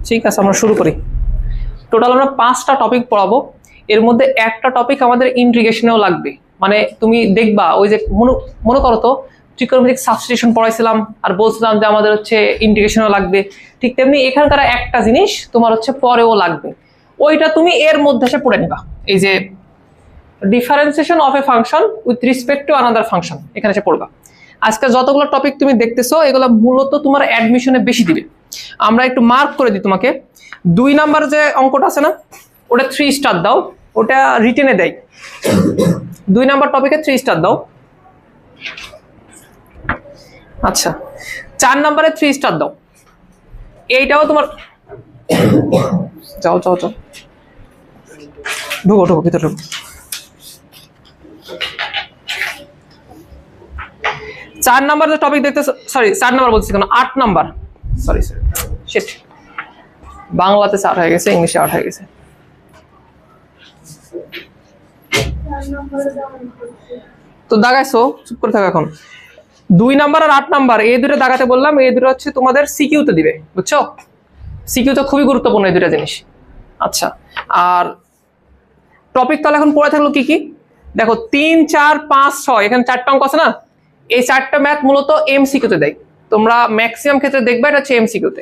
ঠিক আছে, আমরা শুরু করি। টোটাল আমরা 5টা টপিক পড়াবো। এর মধ্যে একটা টপিক আমাদের ইন্টিগ্রেশনেও লাগবে। মানে তুমি দেখবা ওই যে মনে করো তো ত্রিকোণমিতিক সাবস্টিটিউশন পড়াইছিলাম আর বলছিলাম যে আমাদের হচ্ছে ইন্টিগ্রেশনও লাগবে, ঠিক তেমনি এখানকার একটা জিনিস তোমার হচ্ছে পরেও লাগবে, ওইটা তুমি এর মধ্যে এসে পড়ে নিবা। এই যে differentiation of A function with respect to another function, এখানে এসে পড়বা। আজকে যতগুলো টপিক তুমি দেখতেছো এগুলো মূলত তোমার অ্যাডমিশনে বেশি দিবে। আমরা একটু মার্ক করে দিই তোমাকে। 2 নাম্বার যে অঙ্কটা আছে না, ওটা 3 স্টার দাও, ওটা রিটেনে দেয়। 2 নাম্বার টপিকে 3 স্টার দাও। আচ্ছা, 4 নাম্বারে 3 স্টার দাও। এইটাও তোমার যাও যাও যাও, ঢুকো ঢুকো ভিতরে ঢুকো। 4 নাম্বার যে টপিক দেখতেছো, সরি 4 নাম্বার বলছি কেন, 8 নাম্বার, সরি শিট, বাংলাতে 4 হয়ে গেছে, ইংলিশে 8 হয়ে গেছে। তো দাগাইছো, চুপ করে থাকো এখন। 2 নাম্বার আর 8 নাম্বার এই দুটো দাগাতে বললাম, এই দুটো হচ্ছে তোমাদের সিকিউতে দিবে, বুঝছো? সিকিউতে খুবই গুরুত্বপূর্ণ এই দুটো জিনিস। আচ্ছা, আর টপিক তাহলে এখন পড়ে থাকলো কি কি দেখো, 3, 4, 5, 6, এখানে 4টা অঙ্ক আছে না, এই 4টা ম্যাথ মূলত এমসিকিউতে দেয়। তোমরা ম্যাক্সিমাম ক্ষেত্রে দেখবে এটা হচ্ছে এমসিকিউতে,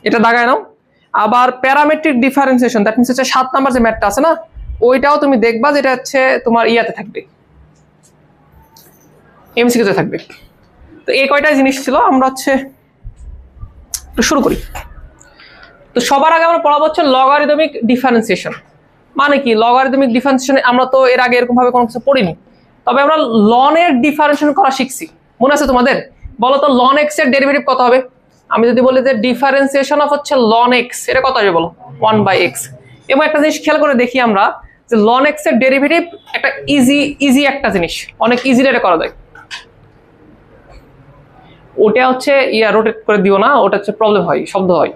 এটা দাগায় নাও। আবার প্যারামেট্রিক ডিফারেন্সিয়েশন, দ্যাট মিন্স হচ্ছে 7 নাম্বার যে ম্যাথটা আছে না, ওইটাও তুমি দেখবা যেটা হচ্ছে তোমার ইয়াতে থাকবে, এমসিকিউতে থাকবে। তো এই কয়টা জিনিস ছিল, আমরা হচ্ছে শুরু করি। তো সবার আগে আমরা পড়াবো হচ্ছে লগারিদমিক ডিফারেন্সিয়েশন। মানে কি লগারিদমিক ডিফারেন্সিয়েশন? আমরা তো এর আগে এরকম ভাবে কোনো কিছু পড়িনি, তবে আমরা লনের ডিফারেন্সিয়েশন করা শিখছি। মনে আছে তোমাদের? বলো তো লন এক্স এর ডেরিভেটিভ কত হবে? আমি যদি বলি যে ডিফারেন্সিয়েশন অফ হচ্ছে লন এক্স, এটা কত হবে বলো? 1/x। এবং একটা জিনিস খেয়াল করে দেখি আমরা যে লন এক্স এর ডেরিভেটিভ একটা ইজি একটা জিনিস, অনেক ইজিলি এটা করা যায়। ওটা হচ্ছে রোটেট করে দিও না, ওটা হচ্ছে প্রবলেম হয়, শব্দ হয়।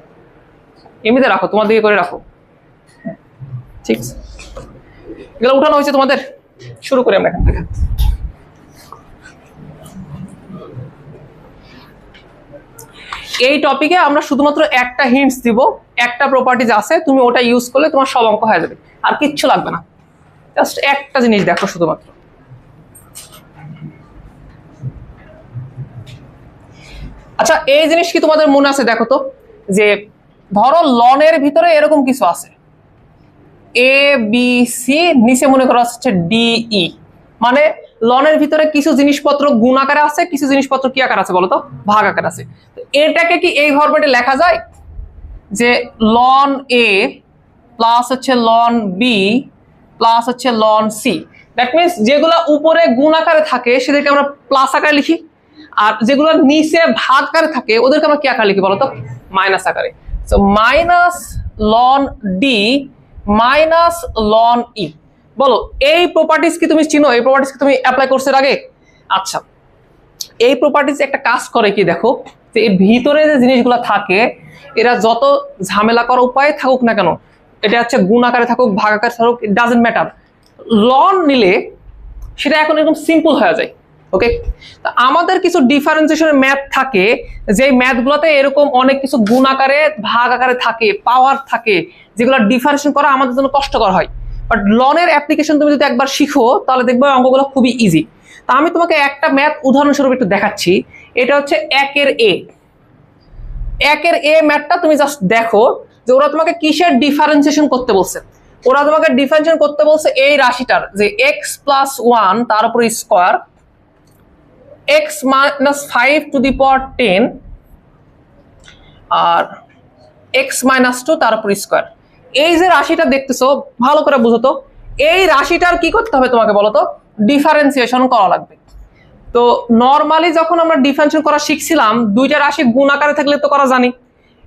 এমনিতে রাখো, তোমার দিকে করে রাখো, ঠিক আছে? এগুলো উঠানো হয়েছে তোমাদের। শুরু করি আমরা এখান থেকে। এই টপিকে আমরা শুধুমাত্র একটা হিন্টস দিব, একটা প্রপার্টিজ আছে, তুমি ওটা ইউজ করলে তোমার সব অঙ্ক হয়ে যাবে, আর কিচ্ছু লাগবে না। জাস্ট একটা জিনিস দেখো শুধুমাত্র। আচ্ছা, এই জিনিস কি তোমাদের মনে আছে? দেখো তো, যে ধরো লনের ভিতরে এরকম কিছু আছে, এ বি সি, নিচে মনে করা হচ্ছে ডি ই। মানে লনের ভিতরে কিছু জিনিসপত্র গুণ আকারে আছে, কিছু জিনিসপত্র কি আকার আছে বলতো? ভাগ আকার আছে। এটাকে কি এই ফরম্যাটে লেখা যায় যে লন এ প্লাস হচ্ছে লন বি প্লাস হচ্ছে লন সি? দ্যাট মিনস যেগুলো উপরে গুণ আকারে থাকে সেদেরকে আমরা প্লাস আকারে লিখি, আর যেগুলো নিচে ভাগ আকারে থাকে ওদেরকে আমরা কি আকারে লিখি বলতো? মাইনাস আকারে। So minus ln d minus ln e. বলো এই প্রপার্টিজ কি তুমি চিনো? এই প্রপার্টিজ কি তুমি অ্যাপ্লাই করছো এর আগে? আচ্ছা, এই প্রপার্টিজ একটা কাজ করে কি দেখো, যে এর ভিতরে যে জিনিসগুলো থাকে এরা যত ঝামেলা করার উপায়ে থাকুক না কেন, এটা হচ্ছে গুণ আকারে থাকুক ভাগ আকারে থাকুক, ইট ডাজন্ট ম্যাটার, লন নিলে সেটা এখন এরকম সিম্পল হয়ে যায়। ওকে, তো আমাদের কিছু ডিফারেন্সিয়েশনের ম্যাথ থাকে, যে ম্যাথগুলোতে এরকম অনেক কিছু গুণ আকারে ভাগ আকারে থাকে, পাওয়ার থাকে, যেগুলো ডিফারেন্সিয়েশন করা আমাদের জন্য কষ্টকর হয়। বাট লনের অ্যাপ্লিকেশন তুমি যদি একবার শিখো তাহলে দেখবে অঙ্কগুলো খুবই ইজি। তা আমি তোমাকে একটা ম্যাথ উদাহরণস্বরূপ একটু দেখাচ্ছি। এটা হচ্ছে 1 এর এ ম্যাথটা তুমি জাস্ট দেখো যে ওরা তোমাকে কিসের ডিফারেন্সিয়েশন করতে বলছে। ওরা তোমাকে ডিফারেন্সিয়েশন করতে বলছে এই রাশিটার, যে x+1 তার উপর স্কয়ার, x-5 আর x-2 তার উপর স্কয়ার। এই যে রাশিটা দেখতেছো ভালো করে বুঝো তো, এই রাশিটার কি করতে হবে তোমাকে বলো তো? ডিফারেন্সিয়েশন করা লাগবে। তো নরমালি যখন আমরা ডিফারেন্সিয়েশন করা শিখছিলাম, দুইটা রাশি গুণ আকারে থাকলে তো করা জানি,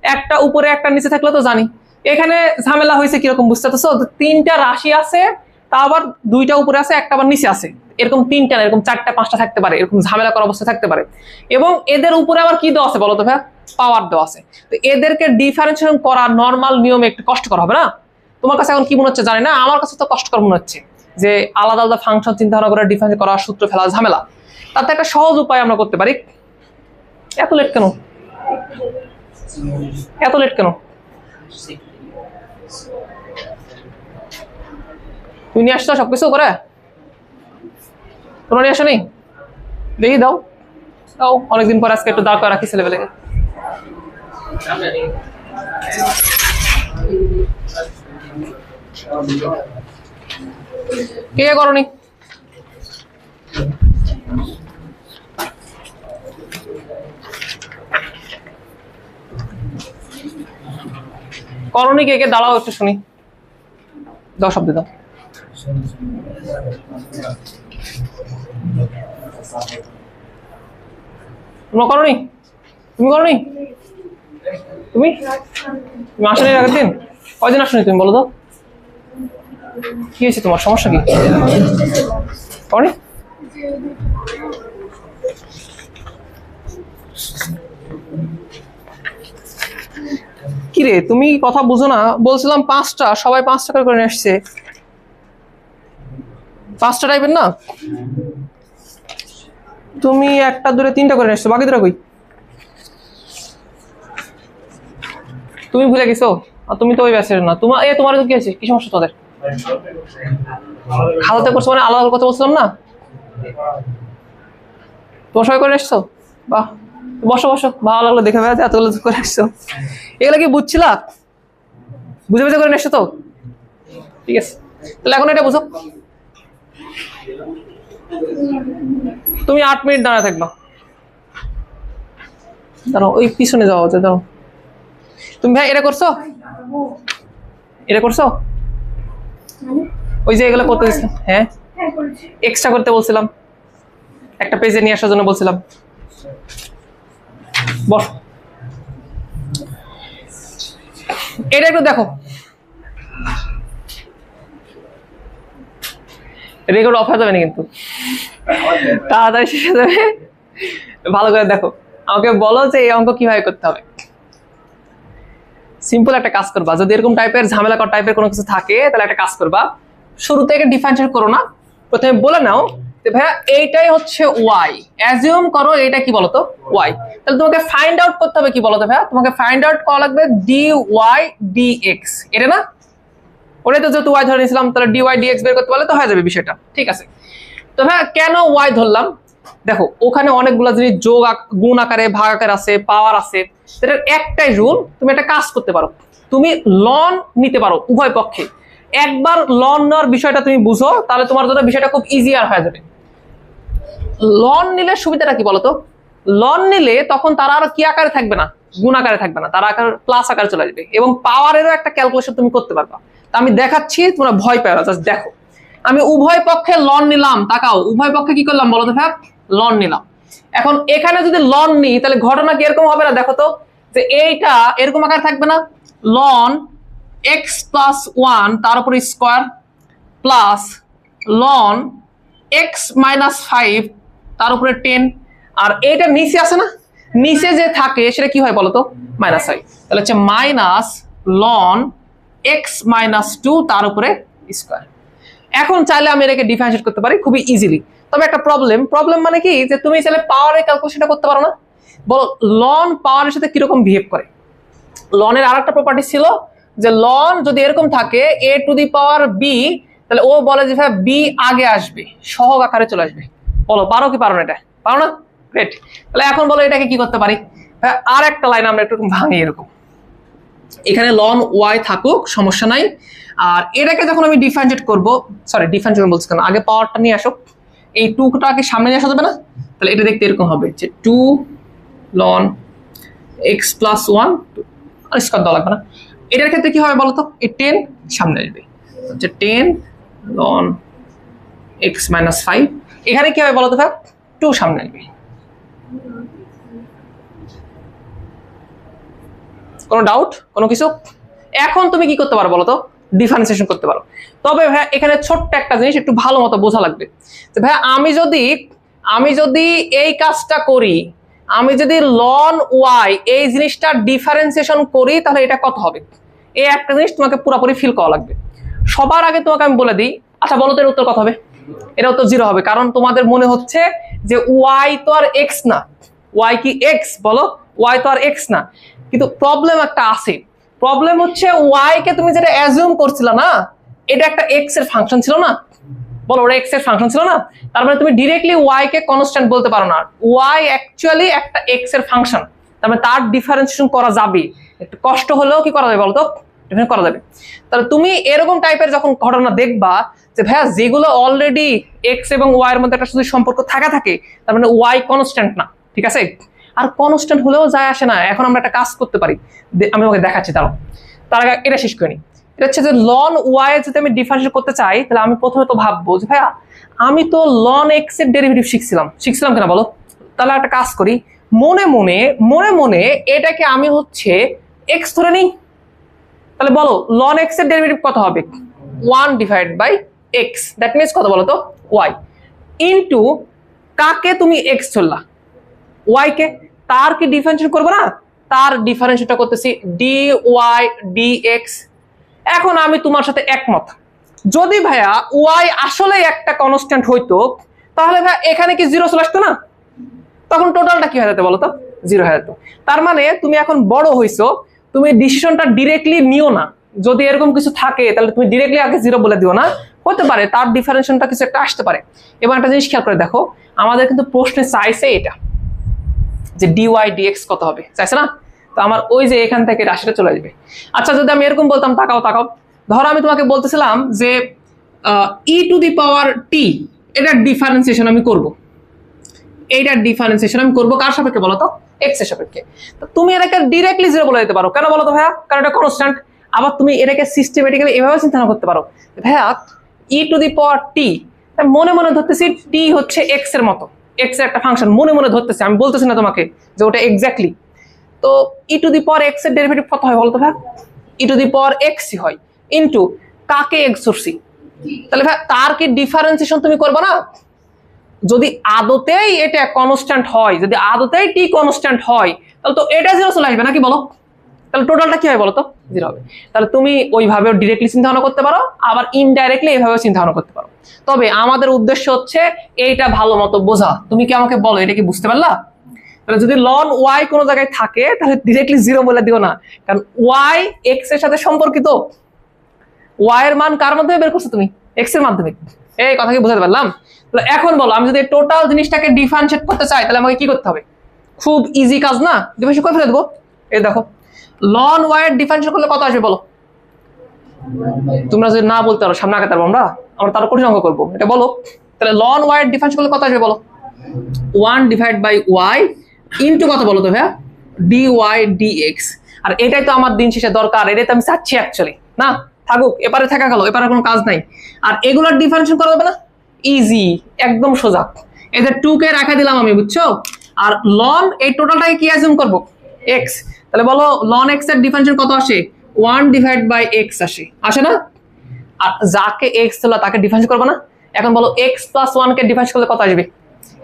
একটা উপরে একটা নিচে থাকলে তো জানি। এখানে ঝামেলা হয়েছে কিরকম বুঝতে পারছো? 3টা রাশি আছে, তা আবার 2টা উপরে আছে, একটা আবার নিচে আছে, এরকম 3টা না, এরকম 4টা 5টা থাকতে পারে, এরকম ঝামেলা করা অবস্থা থাকতে পারে। এবং এদের উপরে আবার কি দেওয়া আছে বলো তো ভাই? পাওয়ার দেওয়া আছে। তো এদেরকে ডিফারেন্সিয়েশন করা নরমাল নিয়মে একটু কষ্টকর হবে না? তোমার কাছে এখন কি মনে হচ্ছে জানি না, আমার কাছে তো কষ্টকর মনে হচ্ছে যে আলাদা আলাদা ফাংশন চিন্তা ভাবনা করে ডিফারেন্স করা, সূত্র ফেলা, ঝামেলা। তাতে একটা সহজ উপায় আমরা করতে পারি। এত লেট কেন? তুমি নিয়ে আসছো সবকিছু করে? তোমরা নিয়ে আসো নি? দেখি দাও দাও, অনেকদিন পর আজকে একটু দাঁড় করে রাখি ছেলেবেলাকে। কে করনি? করনি কে কে? দাঁড়াও একটু শুনি, দাও শব্দ দাও। তোমরা করনি? তুমি করনি? তুমি তুমি আসনি আগের দিন? কয়দিন আসনি তুমি বলো তো? কি হয়েছে তোমার, সমস্যা কি? করনি? কিরে তুমি কথা বুঝো না? বলছিলাম 5টা, সবাই 5 টাকা করে নিয়ে আসছে। 5টা টাইপের না, তুমি 1টা 2টা 3টা করে নিয়ে আসছো, বাকি 2টা কই? তুমি ভুলে গেছো? আর তুমি তো ওই ব্যাচের না। তোমার তোমার কি আছে, কি সমস্যা তোদের? খাওয়াতে করছো মানে আলাদা কথা বলছিলাম না? তোমার সবাই করে আসছো? বাহ, বসো বসো, ভালো লাগলো দেখে বেড়াতে, এতগুলো করে আসছো। এগুলো কি বুঝছিলা? বুঝে বুঝে করে নিয়ে তো? ঠিক আছে, তাহলে এখন এটা বুঝো। তুমি 8 মিনিট দাঁড়ায় থাকবা। দাঁড়াও, ওই পিছনে যাওয়া হচ্ছে, দাঁড়াও। তুমি ভাই এটা করছো? এটা করছো? ওই যে এগুলো করতে দিচ্ছিলাম, হ্যাঁ এক্সট্রা করতে বলছিলাম, একটা পেজে নিয়ে আসার জন্য বলছিলাম। বস, এটা একটু দেখো। রেকর্ড অফ হয়ে যাবে না কিন্তু, তাড়াতাড়ি শেষ হয়ে যাবে। ভালো করে দেখো, আমাকে বলো যে এই অঙ্ক কিভাবে করতে হবে। সিম্পল একটা কাজ করবা, যদি এরকম টাইপের ঝামেলাকর টাইপের কোনো কিছু থাকে তাহলে একটা কাজ করবা, শুরু থেকে ডিফারেন্সিয়েট করো না, প্রথমে বলে নাও যে ভাইয়া এইটাই হচ্ছে ওয়াই, অ্যাজিউম করো এইটা কি বলতো ওয়াই। তাহলে তোমাকে ফাইন্ড আউট করতে হবে কি বলতো ভাইয়া? তোমাকে ফাইন্ড আউট করা লাগবে ডি ওয়াই ডি এক্স, এটা না? ওটাই তো, যেহেতু ওয়াই ধরে নিয়েছিলাম তাহলে ডি ওয়াই ডি এক্স বের করতে পারলে তো হয়ে যাবে বিষয়টা। ঠিক আছে, তো ভাইয়া কেন ওয়াই ধরলাম? দেখো ওখানে অনেকগুলো জিনিস যোগ গুণ আকারে ভাগ আকারে আছে, পাওয়ার আছে। এটার একটাই রুল, তুমি একটা কাজ করতে পারো, তুমি লন নিতে পারো উভয় পক্ষে। একবার লন নেওয়ার বিষয়টা তুমি বুঝো, তাহলে তোমার জন্য বিষয়টা খুব ইজিয়ার হয়ে যাবে। লন নিলে সুবিধাটা কি বলতো? লন নিলে তখন তারা আর কি আকারে থাকবে না, গুণ আকারে থাকবে না, তারা আকার প্লাস আকারে চলে আসবে, এবং পাওয়ারেরও একটা ক্যালকুলেশন তুমি করতে পারবা। তা আমি দেখাচ্ছি, তোমরা ভয় পাও না, জাস্ট দেখো। আমি উভয় পক্ষে লন নিলাম, তাকাও উভয় পক্ষে কি করলাম বলো তো ভাই? লন নিলাম। এখন এখানে যদি লন নিই তাহলে ঘটনা কি এরকম হবে না? দেখো তো, যে এইটা এরকম আকার থাকবে না, লন এক্স প্লাস 1 তার উপরে square plus loan x minus 5 তার উপরে 10, আর এইটা নিচে আছে না, নিচে যে থাকে সেটা কি হয় বলতো? মাইনাস হয়। তাহলে হচ্ছে মাইনাস লন এক্স মাইনাস 2 তার উপরে স্কোয়ার। এখন চাইলে আমি এটাকে ডিফারেন্সিয়েট করতে পারি খুবই ইজিলি, তবে একটা প্রবলেম মানে কি, যে তুমি চাইলে পাওয়ারের ক্যালকুলেশনটা করতে পারো না। বলো লন পাওয়ারের সাথে কিরকম বিহেভ করে? লনের আর একটা প্রপার্টি ছিল যে লন যদি এরকম থাকে a two the power b, তাহলে ও বলে যে ভাই b আগে আসবে, সহগ আকারে চলে আসবে। বলো পারো কি পারো না? এটা পারো না? গ্রেট। তাহলে এখন বলো এটাকে কি করতে পারি? আর একটা লাইন আমরা একটু ভাঙি এরকম, এখানে লন ওয়াই থাকুক সমস্যা নাই, আর এটাকে যখন আমি ডিফারেন্সিয়েট করব, সরি ডিফারেন্সিয়েট বলছি কেন, আগে পাওয়ারটা নিয়ে আসো, এই 2টাকে সামনে নিয়ে আসা যাবে না? তাহলে এটা দেখতে এরকম হবে যে 2 লন এক্স প্লাস 1, আর স্কোয়ার দেওয়া লাগবে না। এটার ক্ষেত্রে কি হবে বলতো? এই 10 সামনে আসবে, হচ্ছে 10 লন এক্স মাইনাস 5। এখানে কি হবে বলতো ভাই? 2 সামনে আসবে। কোনো ডাউট, কোনো কিছু? এখন তুমি কি করতে পারো বলো তো? ডিফারেন্সিয়েশন করতে পারো। তবে ভাই এখানে ছোট্ট একটা জিনিস একটু ভালো মতো বোঝা লাগবে, যে ভাই আমি যদি এই কাজটা করি, আমি যদি লন ওয়াই এই জিনিসটা ডিফারেন্সিয়েশন করি, তাহলে এটা কত হবে? এই একটা জিনিস তোমাকে পুরোপুরি ফিল করা লাগবে। সবার আগে তোমাকে আমি বলে দিই, আচ্ছা বলো তো এর উত্তর কত হবে? এটা উত্তর 0 হবে, কারণ তোমাদের মনে হচ্ছে যে ওয়াই তো আর এক্স না। ওয়াই কি এক্স? বলো ওয়াই তো আর এক্স না, কিন্তু প্রবলেম একটা আছে। প্রবলেম হচ্ছে ওয়াই কে তুমি যেটা অ্যাজিউম করছিলে না, এটা একটা এক্স এর ফাংশন ছিল না, বলো ওটা এক্স এর ফাংশন ছিল না, তার মানে তুমি ডিরেক্টলি ওয়াই কে কনস্ট্যান্ট বলতে পারো না, ওয়াই অ্যাকচুয়ালি একটা এক্স এর ফাংশন, তার মানে তার ডিফারেন্সিয়েশন করা যাবে, একটু কষ্ট হলেও কি করা যাবে বলতো, ডিফারেন্স করা যাবে। তাহলে তুমি এরকম টাইপের যখন ঘটনা দেখবা যে ভাইয়া যেগুলো অলরেডি এক্স এবং ওয়াই এর মধ্যে একটা শুধু সম্পর্ক থাকে, তার মানে ওয়াই কনস্ট্যান্ট না, ঠিক আছে, আর কনস্ট্যান্ট হলেও যায় আসে না, এখন আমরা একটা কাজ করতে পারি, আমি তোমাকে দেখাচ্ছি, তার আগে এটা শেষ করে নি। এটা হচ্ছে যে লন ওয়াই যদি আমি ডিফারেন্সিয়েট করতে চাই, তাহলে আমি প্রথমে তো ভাববো যে ভাইয়া আমি তো লন এক্স এর ডেরিভেটিভ শিখছিলাম কেন বলো, তাহলে একটা কাজ করি, মনে মনে এটাকে আমি হচ্ছে এক্স ধরে নিই, তাহলে বলো লন এক্স এর ডেরিভেটিভ কত হবে, 1 divide by x, that means কত বলো তো, ওয়াই, ইনটু কাকে তুমি এক্স ধরলা, ওয়াই কে, তার কি ডিফারেন্সিয়েট করবো না, তার ডিফারেন্সিয়েটটা করতেছি ডি ওয়াই ডি এক্স। এখন আমি তোমার সাথে একমত, যদি ভাইয়া ওয়াই আসলে একটা কনস্ট্যান্ট হইতো, তাহলে ভাই এখানে কি জিরো চলে আসতো না, তখন টোটালটা কি হয়ে যেত বলো তো, জিরো হয়ে যেত। তার মানে তুমি এখন বড় হইছো, তুমি ডিসিশনটা ডিরেক্টলি নিও না, যদি এরকম কিছু থাকে তাহলে তুমি ডিরেক্টলি আগে জিরো বলে দিও না, হতে পারে তার ডিফারেন্সিয়েশনটা কিছু একটা আসতে পারে। এবার একটা জিনিস খেয়াল করে দেখো, আমাদের কিন্তু প্রশ্নে চাইছে এটা যে ডিওয়াই ডিএক্স কত হবে, চাইছে না, তো আমার ওই যে এখান থেকে রাশিটা চলে আসবে। আচ্ছা যদি আমি এরকম বলতাম, তাকাও, ধরো আমি তোমাকে বলতেছিলাম যে ই টু দি পাওয়ার টি, এটার ডিফারেন্সিয়েশন আমি করব, এইটার ডিফারেন্সিয়েশন আমি করবো কার সাপেক্ষে বলো তো, এক্স এর সাপেক্ষে। তো তুমি এটাকে ডিরেক্টলি জিরো বলে দিতে পারো, কেন বলো তো ভাইয়া, কারণ এটা কনস্ট্যান্ট। আবার তুমি এটাকে সিস্টেমেটিক্যালি এভাবে চিন্তা করতে পারো, ভাইয়া ই টু দি পাওয়ার টি, মনে মনে ধরতেছি টি হচ্ছে এক্স এর মতো, এক্স এর একটা ফাংশন মনে মনে ধরতেছি, আমি বলতেছি না তোমাকে যে ওটা এক্স্যাক্টলি। তো ই টু দি পাওয়ার এক্স এর ডেরিভেটিভ কত হয় বলতো ভাইয়া, ই টু দি পাওয়ার এক্সই হয়, ইনটু কাকে এক্স ধরছি, তাহলে ভাই তার কি ডিফারেন্সিয়েশন তুমি করবে না, যদি আদতেই এটা কনস্ট্যান্ট হয়, যদি আদতেই টি কনস্ট্যান্ট হয়, তাহলে তো এটা জিরো চলে আসবে নাকি বলো, তাহলে টোটালটা কি হয় বলো তো, জিরো হবে। তাহলে তুমি ওইভাবে ডিরেক্টলি চিন্তা ভাবনা করতে পারো, আবার ইনডাইরেক্টলি এইভাবে চিন্তা ভাবনা করতে পারো, তবে আমাদের উদ্দেশ্য হচ্ছে এইটা ভালো মতো বোঝা। তুমি কি আমাকে বলো এটা কি বুঝতে পারলা? তাহলে যদি লন ওয়াই কোনো জায়গায় থাকে তাহলে ডিরেক্টলি জিরো বলে দিও না, কারণ ওয়াই এক্স এর সাথে সম্পর্কিত, ওয়াই এর মান কার মাধ্যমে বের করছো তুমি, এক্স এর মাধ্যমে, এই কথা কি বুঝাতে পারলাম? এখন বলো আমি যদি টোটাল জিনিসটাকে ডিফারেন্সিয়েট করতে চাই তাহলে আমাকে কি করতে হবে, খুব ইজি কাজ না, ডিফারেন্সিয়েট করে ফেলে দেবো। এই দেখো লন ওয়াই এর ডিফারেন্সিয়েট করলে কত আসবে বলো, তোমরা যদি না বলতে পারো সামনে আগাতে পারবো আমরা তার কঠিন অঙ্ক করবো, এটা বলো। তাহলে লন ওয়াই এর ডিফারেন্সিয়েট করলে কত আসবে বলো, 1 ডিভাইড বাই ওয়াই ইনটু কত বলো তো ভাইয়া, ডি ওয়াই ডি এক্স। আর এটাই তো আমার দিন শেষে দরকার, এটাই তো আমি চাচ্ছি অ্যাকচুয়ালি, না থাকুক এপারে থাকা গেল, এপারে কোনো কাজ নাই। আর এগুলোর ডিফারেন্সিয়েট করা যাবে না, ইজি একদম সোজা, এদের 2 কে রাখা দিলাম আমি, বুঝছো? আর লন এই টোটালটাকে কি অ্যাজিউম করব, এক্স, তাহলে বলো লন এক্স এর ডিফারেন্সিয়েট কত আসে, 1 ডিভাইড বাই এক্স আসে না? আর যাকে এক্স হলো তাকে ডিফারেন্সিয়েট করবো না, এখন বলো এক্স প্লাস 1 কে ডিফারেন্সিয়েট করলে কত আসবে,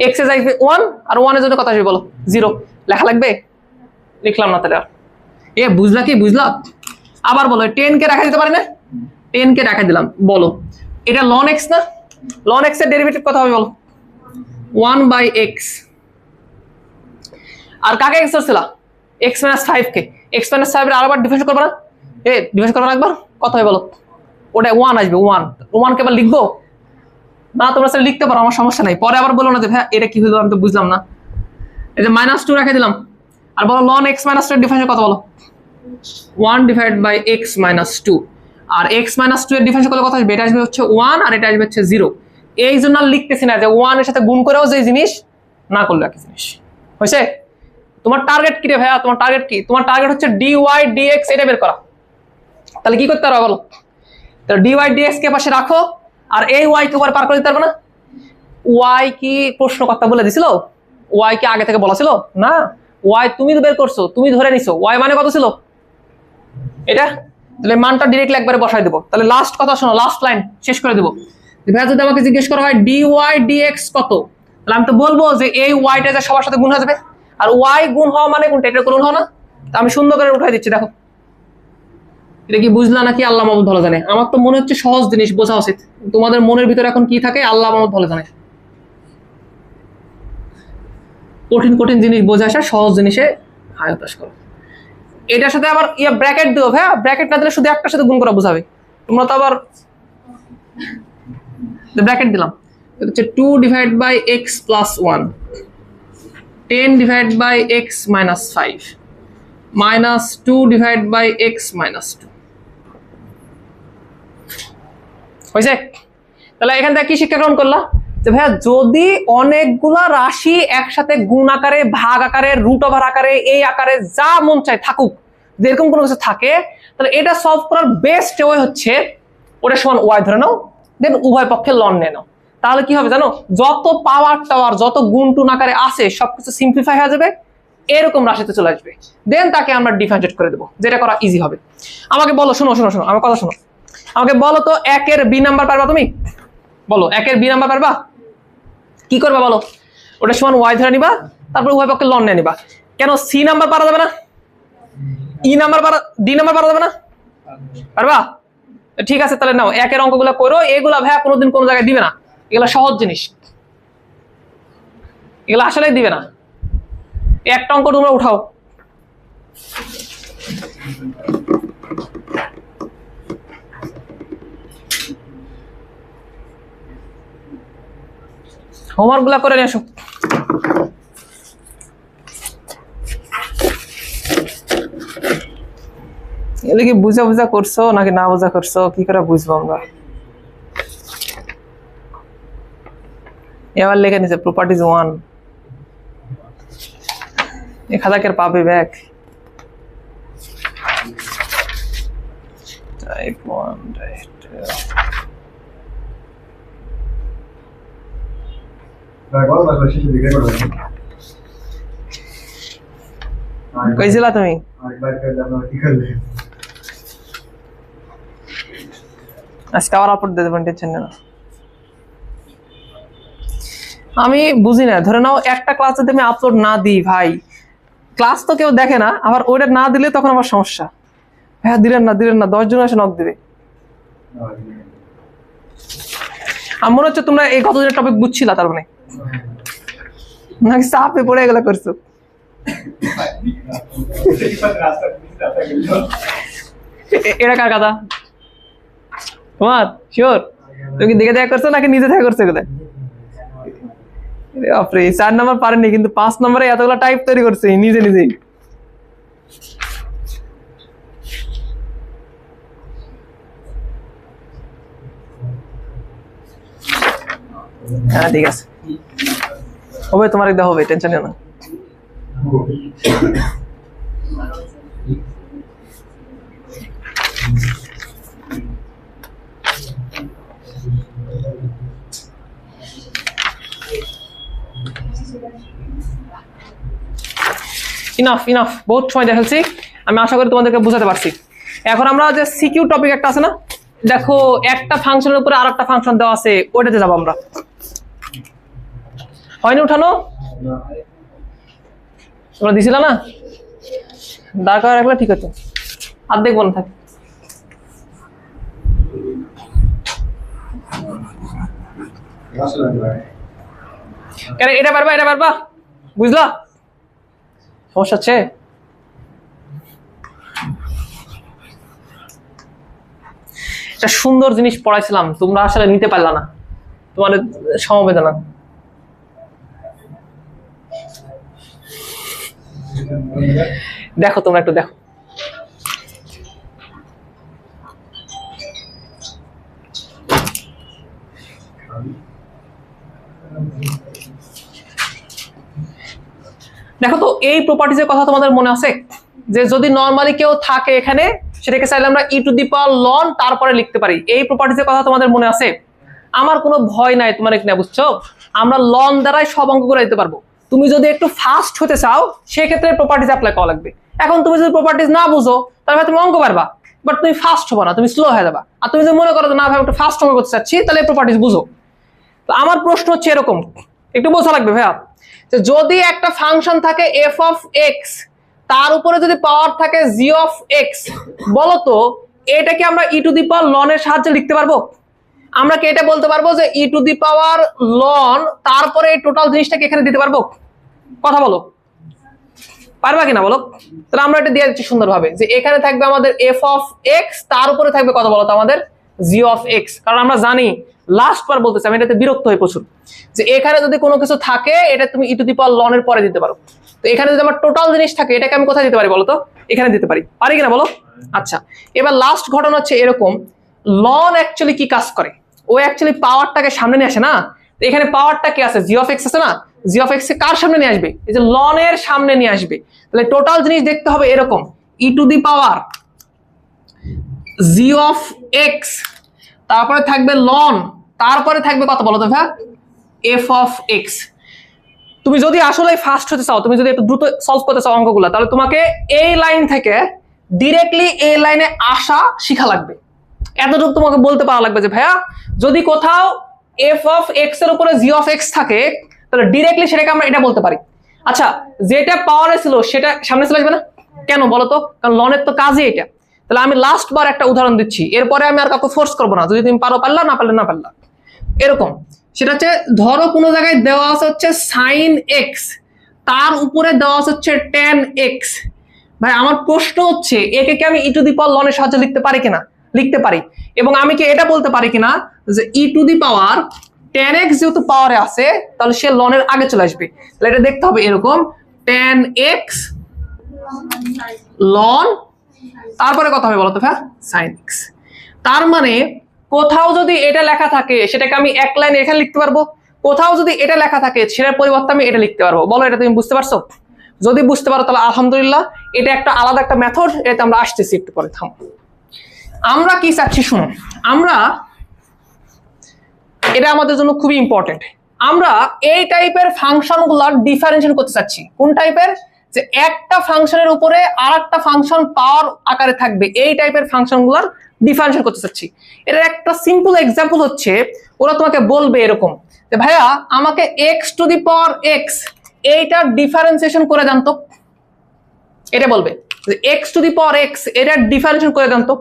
এক্স এ যাইবে 1 আর 1 এর জন্য কত আসবে বলো, 0, লেখা লাগবে, লিখলাম না তাহলে আর, এ বুঝলা কি বুঝলা? আবার বলো 10 কে রাখা দিতে পারি না, 10 কে রাখা দিলাম, বলো এটা লন এক্স না, লন এক্স এর ডেরিভেটিভ কত হবে বলো, 1 বাই এক্স। আর কাকে এক্স ধরছিল, এক্স মাইনাস 5 কে, এক্স মাইনাস 5 এর আরেকবার ডিফারেন্স করবো না, ডিফারেন্স করবো না একবার, কত হয় বলো, ওটা 1 আসবে, 1 কে আবার লিখবো না, তোমরা সেটা লিখতে পারো আমার সমস্যা নাই, পরে আবার বলো না যে ভাই এটা কি হলো আমি তো বুঝলাম না, এই যে -2 রেখে দিলাম। আর বলো লন এক্স মাইনাস 2 এর ডিফারেন্স কত বলো, 1 ডিভাইড বাই এক্স মাইনাস 2, আর এক্স মাইনাস 2 এর ডিফারেন্স করলে কত আসবে, এটা আসবে হচ্ছে 1 আর এটা আসবে হচ্ছে 0। এই জন্য লিখতেছি না যে 1 এর সাথে গুণ করেও যে জিনিস না করলে একই জিনিস হয়েছে। তোমার টার্গেট কি রে ভাইয়া, তোমার টার্গেট কি, তোমার টার্গেট হচ্ছে ডিওয়াই ডিএক্স এটা বের করা, তাহলে কি করতে পারো বলো, তো ডিওয়াই ডিএক্স কে পাশে রাখো, আর এই ওয়াই কে উপরে পার করে দিতে পারবে না, ওয়াই কি প্রশ্নকর্তা বলে দিছিল, ওয়াই কি আগে থেকে বলা ছিল না, ওয়াই তুমি তো বের করছো, তুমি ধরে নিছো, ওয়াই মানে কত ছিল এটা, তাহলে মানটা ডিরেক্টলি একবারে বসাই দেবো। তাহলে লাস্ট কথা শোনো, লাস্ট লাইন শেষ করে দেবো, ভাইয়া যদি আমাকে জিজ্ঞেস করা হয় ডিওয়াই ডিএক্স কত, তাহলে আমি তো বলবো যে এই ওয়াইটা যে সবার সাথে গুণ হয়ে যাবে, আর ওয়াই গুণ হওয়া মানে কোনটা, এটা গুণ হওয়া না, তা আমি সুন্দর করে উঠাই দিচ্ছি, দেখো এটা কি বুঝলা নাকি আল্লাহ মাহমুদ ভালো জানে, আমার তো মনে হচ্ছে সহজ জিনিস বোঝা উচিত, তোমাদের মনের ভিতরে এখন কি থাকে আল্লাহ মাহমুদ ভালো জানে, কঠিন কঠিন জিনিস বোঝা আসা সহজ জিনিসে আয়ত্ত করো। এটার সাথে আবার ব্র্যাকেট দিও ভাইয়া, ব্র্যাকেট না দিলে শুধু একটার সাথে গুণ করা বোঝাবে, তোমরা তো আবার ব্র্যাকেট দিলাম। এটা হচ্ছে 2 divide by x plus 1, 10 divide by x minus 5, minus 2 divide by x minus 2। হয়েছে? তাহলে এখান থেকে কি শিক্ষা গ্রহণ করলা যে ভাইয়া যদি অনেকগুলা রাশি একসাথে গুণ আকারে, ভাগ আকারে, রুট ওভার আকারে, এই আকারে যা মন চায় থাকুক, যেরকম কোনো কিছু থাকে, তাহলে এটা সলভ করার বেস্ট ওয়ে হচ্ছে ওটা সমান ওয়াই ধরে নাও, দেন উভয় পক্ষে লন নিয়ে নাও। তাহলে কি হবে জানো, যত পাওয়ার টাওয়ার, যত গুণ টুন আকারে আছে সবকিছু সিম্পলিফাই হয়ে যাবে, এরকম রাশিতে চলে আসবে, দেন তাকে আমরা ডিফারেন্সিয়েট করে দেবো, যেটা করা ইজি হবে। আমাকে বলো, শোনো শোনো শোনো আমার কথা শোনো, আমাকে বলো তো 1 এর বি নাম্বার পারবা তুমি? বলো 1 এর বি নাম্বার পারবা? কি করবা বলো? ওটা সমান ওয়াই ধরে নিবা, তারপর উভয় পক্ষে লন নিয়ে নিবা। কেন সি নাম্বার পারা যাবে না? ই নাম্বার পারা, ডি নাম্বার পারা যাবে না? পারবা? ঠিক আছে, তাহলে নাও 1 এর অঙ্কগুলো করো। এগুলা ভাইয়া কোনোদিন কোনো জায়গায় দিবে না, এগুলা সহজ জিনিস, এগুলো আসলেই দিবে না। একটা অঙ্ক তোমরা উঠাও। হোমওয়ার্ক গুলা করে নিয়ে আসো। এগুলো কি বুঝা বুঝা করছো নাকি না বুঝা করছো, কি করে বুঝবো আমরা? এবার লেখে নিছে প্রপার্টিজ 1, 1000 পাবে ব্যাক। টাইপ 1 টাইপ 2 কইছিলা তুমি? আজকে আবার আপলোড দিয়ে দেবেন, টেনশন নেই। আমি বুঝি না, ধরে নাও একটা ক্লাস যদি আমি আপলোড না দিই, ভাই ক্লাস তো কেউ দেখে না, আবার ওইটা না দিলে তখন আমার সমস্যা। হ্যাঁ দিলেন না 10 জন এসে নক দিবে। আমার মনে হচ্ছে তোমরা এই কতদিনের টপিক বুঝছিলা, তার মানে নাকি চাপে পড়ে এগুলো করছো? এটা কার কথা? তোমার? শিওর? তুমি কি দেখে দেখা করছো নাকি নিজে দেখা করছো এগুলো? বাপরে, 4 নাম্বার পারেনি, কিন্তু 5 নম্বরে এতগুলো টাইপ তৈরি করছে নিজে নিজেই। হ্যাঁ ঠিক আছে, হবে তোমার, একদম হবে, টেনশন নিও না। ইনাফ ইনাফ, বহুত সময় দেখাচ্ছি, আমি আশা করি তোমাদেরকে বুঝাতে পারছি। এখন আমরা যে সিকিউ টপিক একটা আছে না, দেখো একটা ফাংশনের উপরে আর একটা ফাংশন দেওয়া আছে, ওইটাতে যাবো আমরা। হয়নি উঠানো? তোমরা দিছিল না, দাঁড় করা রাখলে ঠিক আছে, আর দেখবো না থাকে। এটা পারবা, এটা পারবা, বুঝলা? সমস্যা আছে? একটা সুন্দর জিনিস পড়াইছিলাম, তোমরা আসলে নিতে পারলা না, তোমাদের সমবেদনা। দেখো তোমরা একটু দেখো, দেখো তো এই প্রপার্টিজের কথা তোমাদের মনে আছে যে যদি নরমালি কেউ থাকে এখানে, সেটাকে চাইলে আমরা ই টু দি পাওয়ার লন তারপরে লিখতে পারি। এই প্রপার্টিজের কথা তোমাদের মনে আছে? আমার কোনো ভয় নাই তোমার এখানে, বুঝছো? আমরা লন দ্বারাই সব অঙ্ক করে দিতে পারবো। তুমি যদি একটু ফাস্ট হতে চাও সেক্ষেত্রে প্রপার্টিজ অ্যাপ্লাই করা লাগবে। এখন তুমি যদি প্রপার্টিজ না বুঝো তাহলে তুমি অঙ্ক পারবা, বাট তুমি ফাস্ট হবা না, তুমি স্লো হয়ে যাবা। আর তুমি যদি মনে করো না ভাই একটু ফাস্ট অঙ্ক করতে চাচ্ছি, তাহলে প্রপার্টিজ বুঝো। তো আমার প্রশ্ন হচ্ছে এরকম, একটু বোঝা লাগবে ভাইয়া, যে যদি একটা ফাংশন থাকে এফ অফ এক্স, তার উপরে যদি পাওয়ার থাকে জি অফ এক্স, বলতো এটা কি আমরা ই টু দি পাওয়ার লন এর সাহায্যে লিখতে পারবো? আমরা কি এটা বলতে পারবো যে e to the power loan তারপরে এই টোটাল জিনিসটাকে এখানে দিতে পারবো? কথা বলো। পারবা কিনা বলো? তাহলে আমরা এটা দিয়ে দিচ্ছি সুন্দরভাবে যে এখানে থাকবে আমাদের এফ অফ এক্স, তার উপরে থাকবে কত বলো তো আমাদের জি অফ এক্স। কারণ আমরা জানি, লাস্ট বার বলতেছি আমি এটাতে বিরক্ত হই প্রচুর, যে এখানে যদি কোনো কিছু থাকে এটা তুমি ই টু দি পাওয়ার লন এর পরে দিতে পারো। তো এখানে যদি আমার টোটাল জিনিস থাকে এটাকে আমি কোথায় দিতে পারি বলো তো? এখানে দিতে পারি, পারি কিনা বলো? আচ্ছা, এবার লাস্ট ঘটনা হচ্ছে এরকম, লন অ্যাকচুয়ালি কি কাজ করে? ও অ্যাকচুয়ালি পাওয়ারটাকে সামনে নিয়ে আসে না। তো এখানে পাওয়ারটা কি আছে? জি অফ এক্স আছে না? জি অফ এক্স কার সামনে নিয়ে আসবে? এই যে লনের সামনে নিয়ে আসবে। তাহলে টোটাল জিনিস দেখতে হবে এরকম, e to the power g of x, তারপরে থাকবে লন, তারপরে থাকবে কত বলো তো ভাই? F of x. তুমি যদি আসলে ফাস্ট হতে চাও, তুমি যদি একটু দ্রুত সলভ করতে চাও অঙ্কগুলো, তাহলে তোমাকে এই লাইন থেকে ডিরেক্টলি এই লাইনে আসা শিখা লাগবে। এতটুকু তোমাকে বলতে পারা লাগবে যে ভাইয়া যদি কোথাও এফ অফ এক্স এর উপরে জি অফ এক্স থাকে তাহলে ডিরেক্টলি সেটাকে আমরা এটা বলতে পারি। আচ্ছা, যেটা পাওয়ারে ছিল সেটা সামনে চলে আসবে না কেন বলো তো? কারণ লনের তো কাজই এটা। তাহলে আমি লাস্ট বার একটা উদাহরণ দিচ্ছি, এরপরে আমি আর কাউকে ফোর্স করবো না, যদি তুমি পারো পারলা, না পারলে না পারলা। এরকম সেটা হচ্ছে, ধরো কোনো জায়গায় দেওয়া আছে হচ্ছে সাইন এক্স, তার উপরে দেওয়া আছে হচ্ছে ট্যান এক্স। ভাই আমার প্রশ্ন হচ্ছে একে কি আমি ই টু দি পাওয়ার লনের সাহায্যে লিখতে পারি কিনা? লিখতে পারি। এবং আমি কি এটা বলতে পারি কিনা যে e to the power tan x যেহেতু পাওয়ারে আছে তাহলে সে লনের আগে চলে আসবে। তাহলে এটা দেখতে হবে এরকম, ট্যান এক্স লন, তারপরে কথা হবে বলতো ভাই সাইন এক্স। তার মানে কোথাও যদি এটা লেখা থাকে সেটাকে আমি এক লাইনে এখানে লিখতে পারবো, কোথাও যদি এটা লেখা থাকে সেটার পরিবর্তে আমি এটা লিখতে পারবো। বলো এটা তুমি বুঝতে পারছো? যদি বুঝতে পারো তাহলে আলহামদুলিল্লাহ, এটা একটা আলাদা একটা মেথড, এটাতে আমরা আসতেছি একটু পরে। থামো, আমরা কি চাচ্ছি শুনো, আমরা এটা আমাদের জন্য খুবই ইম্পর্টেন্ট, আমরা এই টাইপের ফাংশনগুলো ডিফারেন্সিয়েট করতে চাচ্ছি। কোন টাইপের? যে একটা ফাংশনের উপরে আরেকটা ফাংশন পাওয়ার আকারে থাকবে, এই টাইপের ফাংশনগুলোর ডিফারেন্সিয়েট করতে চাচ্ছি। এটার একটা সিম্পল এক্সাম্পল হচ্ছে, ওরা তোমাকে বলবে এরকম যে ভাইয়া আমাকে x to the power x এইটার ডিফারেন্সিয়েশন করে দেন তো। এটা বলবে যে x to the power x এটার ডিফারেন্সিয়েশন করে দেন তো।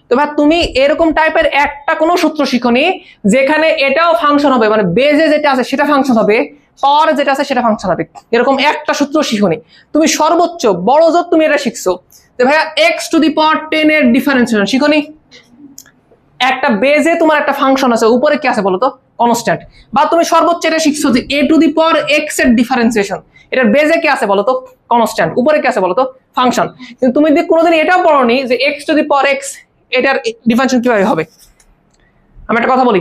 তো ভাই তুমি এরকম টাইপের একটা কোনো সূত্র শিখোনি যেখানে এটাও ফাংশন হবে, মানে বেজে যেটা আছে সেটা ফাংশন হবে, পাওয়ার যেটা আছে সেটা ফাংশন হবে, এরকম একটা সূত্র শিখোনি। তুমি সর্বোচ্চ বড় জোর তুমি এটা শিখছো যে ভাইয়া এক্স টু দি পাওয়ার 10 এর ডিফারেন্সিয়েশন শিখোনি। একটা বেজে তোমার একটা ফাংশন আছে, উপরে কি আছে বলো তো? কনস্ট্যান্ট। বা তুমি সর্বোচ্চ এটা শিখছো যে এ টু দি পাওয়ার এক্স এর ডিফারেন্সিয়েশন, এটার বেজে কি আছে বলো তো? কনস্ট্যান্ট। উপরে কি আছে বলো তো? ফাংশন। কিন্তু তুমি যদি কোনোদিন এটাও পড়োনি যে x to the power x এটার ডিফারেন্সিয়েশন কিভাবে হবে। আমি একটা কথা বলি,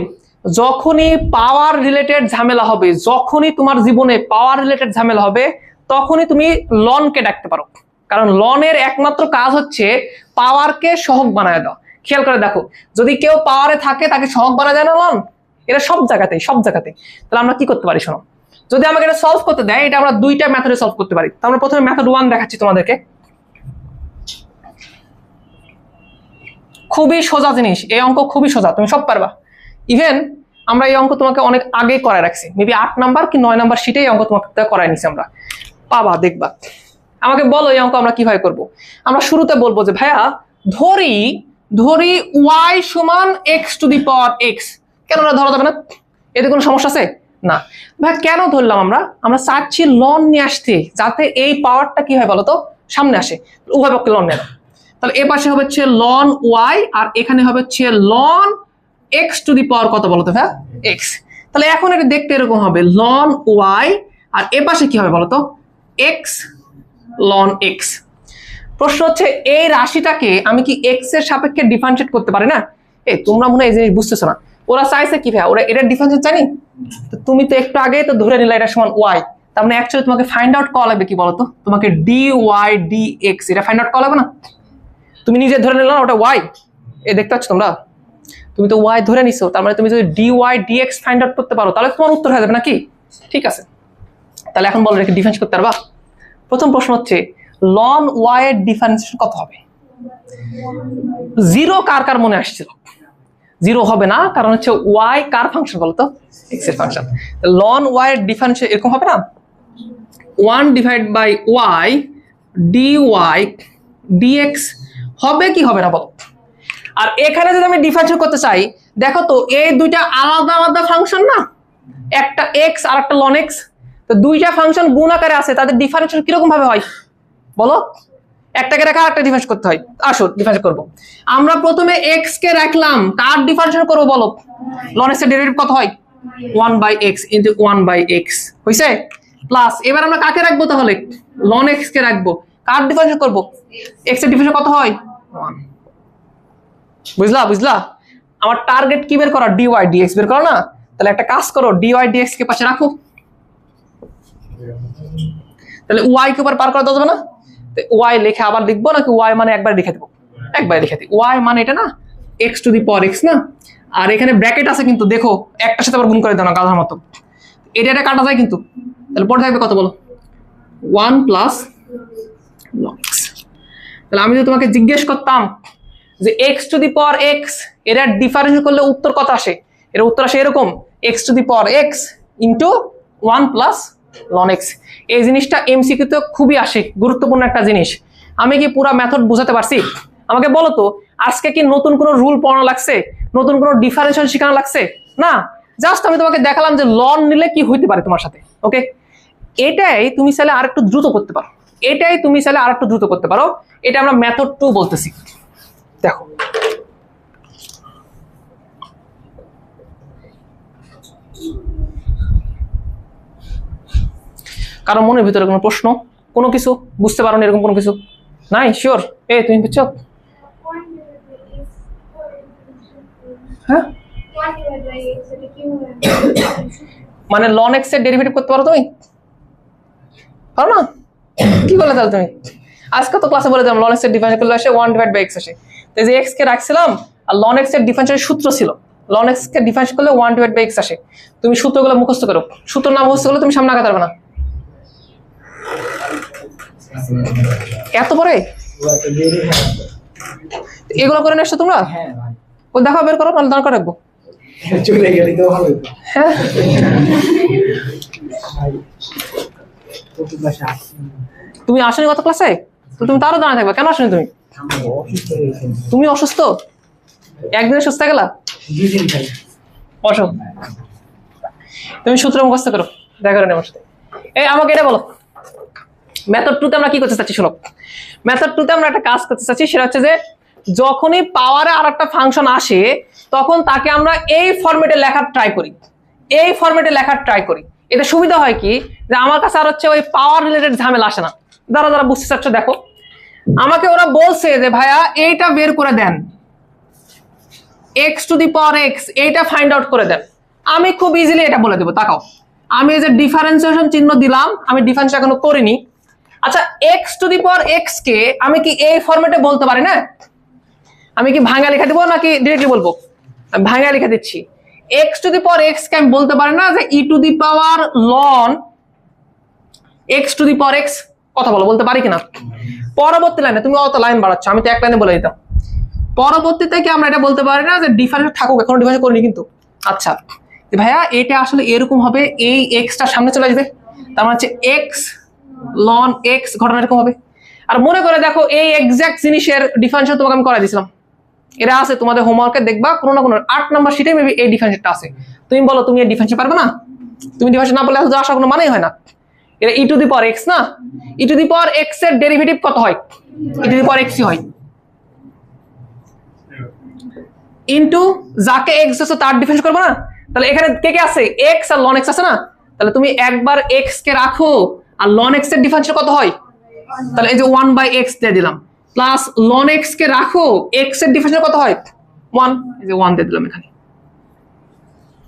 যখনই পাওয়ার রিলেটেড ঝামেলা হবে, যখনই তোমার জীবনে পাওয়ার রিলেটেড ঝামেলা হবে, তখনই তুমি লনকে ডাকতে পারো। কারণ লনের একমাত্র কাজ হচ্ছে পাওয়ারকে সহগ বানায় দাও। খেয়াল করে দেখো, যদি কেউ পাওয়ারে থাকে তাকে সহগ বানায় দেয় না লন? এটা সব জায়গাতেই, সব জায়গাতেই। তাহলে আমরা কি করতে পারি শোনো, যদি আমাকে এটা সলভ করতে দেয়, এটা আমরা দুইটা মেথডে সলভ করতে পারি। তো আমরা প্রথমে মেথড 1 দেখাচ্ছি তোমাদেরকে। খুবই সোজা জিনিস, এই অঙ্ক খুবই সোজা, তুমি সব পারবা। ইভেন আমরা এই অঙ্ক তোমাকে অনেক আগে করায় রাখছি, মেবি 8 নাম্বার কি 9 নাম্বার শিটে এই অঙ্ক তোমাকে করাই নিছি আমরা, পাবা দেখবা। আমাকে বলো এই অঙ্ক আমরা কিভাবে করব। আমরা শুরুতে বলবো যে ভাইয়া ধরি y সমান x two the power x। কেন না ধরা যাবে না? এতে কোনো সমস্যা আছে না? ভাই কেন ধরলাম? আমরা চাচ্ছি লন নিয়ে আসতে, যাতে এই পাওয়ারটা কি হয় বলতো সামনে আসে। উভয় পক্ষে লন নেয়, তাহলে এ পাশে হবে হচ্ছে লন y আর এখানে হবে হচ্ছে লন x টু দি পাওয়ার কত বলতো ভাই? x। তাহলে এখন এটা দেখতে এরকম হবে, লন y আর এ পাশে কি হবে বলতো? x ln x। প্রশ্ন হচ্ছে এই রাশিটাকে আমি কি x এর সাপেক্ষে ডিফারেন্সিয়েট করতে পারি না? তোমরা মনে হয় এই জিনিস বুঝতেছো না। ওরা চাইছে কি ভাই, ওরা এটার ডিফারেন্সিয়েট জানি। তো তুমি তো একটু আগেই তো ধরে নিলে এটা সমান y, তার মানে অ্যাকচুয়ালি তোমাকে ফাইন্ড আউট করা লাগবে কি বলতো? তোমাকে dy dx এটা ফাইন্ড আউট করা লাগবে না? তুমি নিজে ধরে নিলে না ওটা y, দেখতে পাচ্ছ তোমরা, তুমি তো y ধরে নিছো, তার মানে তুমি যদি dy dx ফাইন্ড আউট করতে পারো তাহলে তোমার উত্তর হয়ে যাবে নাকি? ঠিক আছে, তাহলে এখন বলো রেখে ডিফারেন্স করতে পারবা? প্রথম প্রশ্ন হচ্ছে লন y এর ডিফারেন্সিয়েশন কত হবে? 0 কার কার মনে আসছিল? 0 হবে না, কারণ হচ্ছে y কার ফাংশন বলতো? x এর ফাংশন। লন y এর ডিফারেন্সিয়েশন এরকম হবে না, 1 divide by y dy dx হবে কি হবে না বলো? আর এখানে যদি আমি ডিফারেন্সিয়েট করতে চাই, দেখো তো এই দুইটা আলাদা আলাদা ফাংশন না, একটা x আর একটা ln x, তো দুইটা ফাংশন গুণ আকারে আছে, তাদের ডিফারেন্সিয়েশন কিরকম ভাবে হয়? বলো, একটাকে রেখে আরেকটা ডিফারেন্স করতে হয়। আসো ডিফারেন্স করবো। আমরা প্রথমে এক্স কে রাখলাম, কার ডিফারেন্স করবো বলো? লন এক্স এর ডেরিভেটিভ কত হয়? 1/x ইন্টু 1/x হয়েছে, প্লাস এবার আমরা কাকে রাখবো তাহলে? লন এক্স কে রাখবো, কার ডিফারেন্স করবো? এক্স এর ডিফারেন্স কত হয়? 1। বুঝলা? আমার টার্গেট কি বের করা? dy dx বের করো না? তাহলে একটা কাজ করো, dy dx কে পাশে রাখো, তাহলে y কে উপর পার করা যাবে না? y লিখে আবার লিখবো নাকি y মানে একবার লিখে দেবো? একবার লিখে দিই। y মানে এটা না, x two the power x না, আর এখানে ব্র্যাকেট আছে কিন্তু দেখো, একটার সাথে আবার গুণ করে দাও না গাধার মতো, এটা কাটা যায় কিন্তু। তাহলে পরে থাকবে কত বলো? 1 প্লাস ln x। তাহলে আমি যদি তোমাকে জিজ্ঞেস করতাম যে x two the power x এর ডিফারেন্স করলে উত্তর কত আসে, এর উত্তর আসে এরকম, x two the power x into 1 plus ln x। এই জিনিসটা এমসিকিউ তে খুবই আসে, গুরুত্বপূর্ণ একটা জিনিস। আমি কি পুরো মেথড বুঝাতে পারছি? আমাকে বলো তো, আজকে কি নতুন কোনো রুল পড়ানো লাগছে, নতুন কোনো ডিফারেন্সিয়েশন শেখানো লাগছে? না, জাস্ট আমি তোমাকে দেখালাম যে লন নিলে কি হইতে পারে তোমার সাথে। ওকে, এটাই তুমি চাইলে আরেকটু দ্রুত করতে পারো, এটা আমরা মেথড 2 বলতেছি। দেখো, কারো মনের ভিতরে কোনো প্রশ্ন, কোনো কিছু বুঝতে পারো না, এরকম কোনো কিছু নাই? শিওর? তুমি বুঝছো? হ্যাঁ, মানে ln x এর ডেরিভেটিভ করতে পারো তুমি? পারো না? কি বলে তাহলে তুমি? আজকে তো ক্লাসে বলে দিলাম ln x এর ডিফারেন্স করলে আসে 1/x আসে। তো এই যে x কে রাখছিলাম, আর ln x এর ডিফারেন্সের সূত্র ছিল, ln x কে ডিফারেন্স করলে 1/x আসে। তুমি সূত্রগুলো মুখস্থ করো, সূত্র না মুখস্থ করলে তুমি সামনে আগাতে পারবে না। এত পরে এগুলো করে নিচ্ছ তোমরা? ও দেখো, বের করো, নাহলে দরকার রাখবো। হ্যাঁ, তুমি আসনি কত ক্লাসে? তো তুমি তারও দাঁড়া থাকবে, কেন আসনি তুমি? তুমি অসুস্থ? একদিনে সুস্থ গেলা? অসুখ, তুমি সূত্র মুখস্থ করো, দেখা করে আমার সাথে। আমাকে এটা বলো, মেথড 2 তে আমরা কি করতে চাচ্ছি? শোনো, মেথড 2 তে আমরা একটা কাজ করতে চাচ্ছি, সেটা হচ্ছে যে যখনই পাওয়ারে আর একটা ফাংশন আসে তখন তাকে আমরা এই ফরম্যাটে লেখার ট্রাই করি। এটা সুবিধা হয় কি, যে আমার কাছে আর হচ্ছে ওই পাওয়ার রিলেটেড ঝামেলা আসে না। যারা বুঝতে চাচ্ছ দেখো, আমাকে ওরা বলছে যে ভাইয়া এইটা বের করে দেন, x two the power x, এইটা ফাইন্ড আউট করে দেন। আমি খুব ইজিলি এটা বলে দেবো। তাকাও, আমি এই যে ডিফারেন্সিয়েশন চিহ্ন দিলাম, আমি ডিফারেন্স এখনো করিনি। আচ্ছা, x two the power x কে আমি কি এই ফরম্যাটে বলতে পারি না? আমি কি ভাঙা লেখা দিব নাকি ডিরেক্টলি বলবো? আমি ভাঙা লেখা দিচ্ছি। x two the power x কে আমি বলতে পারি না যে e two the power ln x two the power x? কথা বলতে পারি কিনা? পরবর্তী লাইনে তুমি অত লাইন বাড়াচ্ছ, আমি তো এক লাইনে বলে দিতাম। পরবর্তীতে কি আমরা এটা বলতে পারি না যে ডিফারেন্স থাকুক, এখনো ডিফারেন্স করিনি কিন্তু। আচ্ছা ভাইয়া, এটা আসলে এরকম হবে, এই এক্সটা সামনে চলে আসবে, তার মানে হচ্ছে এক্স লন এক্স, ঘটনা এরকম হবে। আর মনে করে দেখো, এই এক্সাক্ট জিনিসের ডিফারেন্স তোমাকে আমি করাই দিয়েছিলাম, এটা আছে তোমাদের হোমওয়ার্কে, দেখবা কোনো না কোনো 8 নাম্বার শিটে মেবি এই ডিফারেন্সটা আছে। তুমি বলো, তুমি এই ডিফারেন্স পারবে না? তুমি ডিফারেন্স না বললে আসলে আসার কোনো মানেই হয় না। এটা ই টু দি পাওয়ার এক্স না, e to the power x এর ডেরিভেটিভ কত হয়? ই টু দি পাওয়ার এক্সই হয়, ইনটু যাকে এক্স আছে তার ডিফারেন্স করবো না? তাহলে এখানে কে কে আছে? এক্স আর লন এক্স আছে না? তাহলে তুমি একবার এক্স কে রাখো, আর লন এক্স এর ডিফারেন্স কত হয়? তাহলে এই যে 1/x দিয়ে দিলাম, প্লাস লন এক্স কে রাখো, এক্স এর ডিফারেন্স কত হয়? 1, এই যে 1 দিয়ে দিলাম এখানে।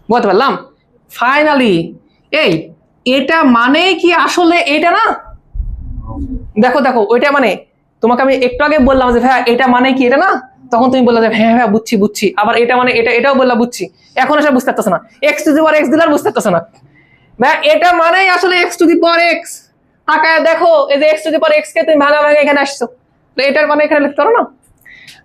বুঝতে পারলাম? ফাইনালি এটা মানে কি আসলে এটা না? দেখো ওইটা মানে, তোমাকে আমি একটু আগে বললাম যে ভাইয়া এটা মানে কি এটা না, তখন তুমি বললে যে হ্যাঁ হ্যাঁ বুঝছি, আবার এটা মানে এটাও বললা বুঝছি, এখন এসে বুঝতে পারতেছ না। X to the power x দিলে আর বুঝতে পারতেছ না। ভাইয়া এটা মানেই আসলে x to the power x. তাকায় দেখো, এই যে x to the power x কে তুমি ভাঙা এখানে আসছো, তো এটার মানে এখানে লিখতে পারো না?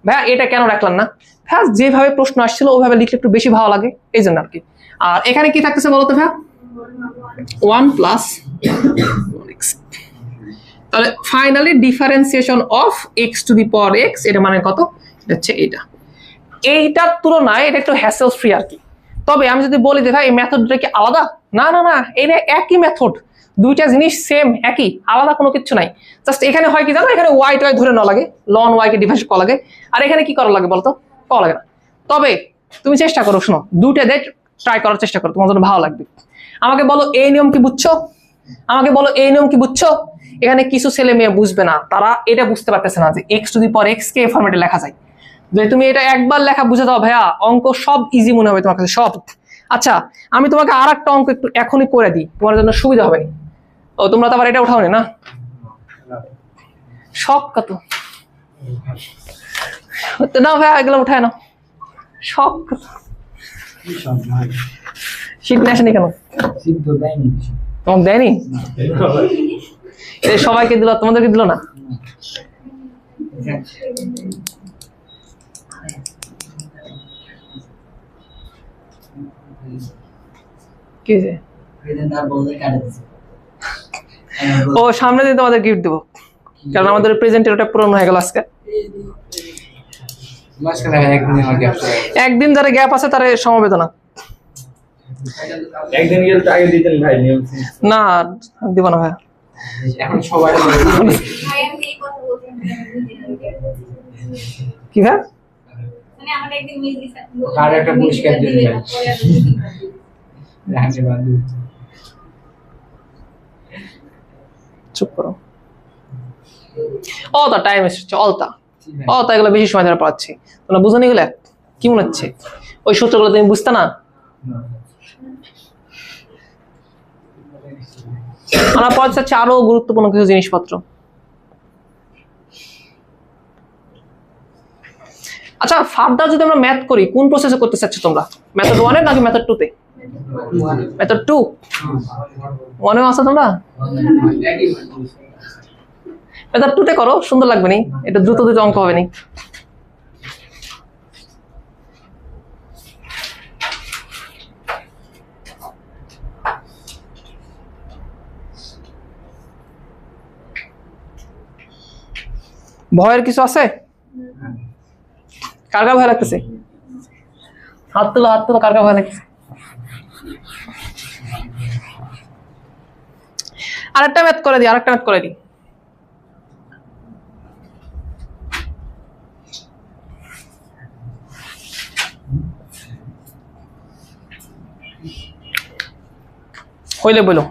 ভাইয়া এটা কেন রাখলাম না? ভাইয়া যেভাবে প্রশ্ন আসছিল ওইভাবে লিখলে একটু বেশি ভালো লাগে, এই জন্য আর কি। আর এখানে কি থাকতেছে বলো তো ভাইয়া? 1 প্লাস x। তাহলে finally differentiation of x to the power x, এটা মানে কত? এটা হচ্ছে এইটার তুলনায় এটা একটু হ্যাসেল ফ্রি আর কি। তবে আমি যদি বলি যে ভাই এই মেথডটা কি আলাদা, না এটা একই মেথড, দুইটা জিনিস সেম, একই, আলাদা কোনো কিছু নাই। জাস্ট এখানে হয় কি জানো, এখানে ওয়াই টয় ধরে নেওয়া লাগে, লন ওয়াই কে ডিফারেন্স করা লাগে, আর এখানে কি করা লাগে বলতো, করা লাগে না। তবে তুমি চেষ্টা করো, শোনো, দুইটা দিয়ে ট্রাই করার চেষ্টা করো, তোমার জন্য ভালো লাগবে। আমাকে বলো এই নিয়ম কি বুঝছো, আমাকে বলো এই নিয়ম কি বুঝছো। এখানে কিছু ছেলে মেয়ে বুঝবে না, তারা এটা বুঝতে পারতেছে না যে x to the power x কে ফরম্যাটে লেখা যায়। যদি তুমি এটা একবার লেখা বুঝে দাও ভাইয়া, অঙ্ক সব ইজি মনে হবে তোমার কাছে, সব। আচ্ছা, আমি তোমাকে আর একটা অঙ্ক একটু এখনই করে দিই, তোমার জন্য সুবিধা হবে। ও তোমরা তো আবার এটা উঠাওনি না, শখ কত না ভাইয়া, এগুলো উঠায় না, শখ কত। শীত নিয়ে আসেনি কেন, তোমাকে দেয়নি? সবাইকে দিল, তোমাদেরকে দিল না? কি যে ও সামনে দিন তোমাদের গিফট দেবো, কারণ আমাদের প্রেজেন্টের ওটা পূরণ হয়ে গেল আজকে। একদিন যারা গ্যাপ আছে তারা সমবেদনা, একদিন গেলে তো আগে দিতেন ভাই, নিয়ম না দিব না ভাই এখন সবাই। কি ভাই, আর একটা পুরস্কার দিন ভাই, চুপ করো। অলতা টাইম এসেছে, অলতা অলতা এগুলো বেশি সময় ধরে পড়াচ্ছি, তোমরা বুঝো নি এগুলো কি মনে হচ্ছে, ওই সূত্রগুলো তুমি বুঝতে না। আমরা পড়াতে চাচ্ছি আরো গুরুত্বপূর্ণ কিছু জিনিসপত্র। আচ্ছা, ফার্দার যদি আমরা ম্যাথ করি, কোন প্রসেসে করতে চাচ্ছ তোমরা, মেথড 1 এ নাকি মেথড 2 তে? মেথড 2 1 এ আছে তোমরা, মেথড 2 তে করো, সুন্দর লাগবে নি, এটা দ্রুত দ্রুত অঙ্ক হবে নি। ভয়ের কিছু আছে? কার কার ভয় লাগতেছে? হাত তুলো, হাত তুলো, কার কার ভয় লাগতেছে? আরেকটা ম্যাথ করে দিই, আরেকটা ম্যাথ করে দিই। হইলে বলো,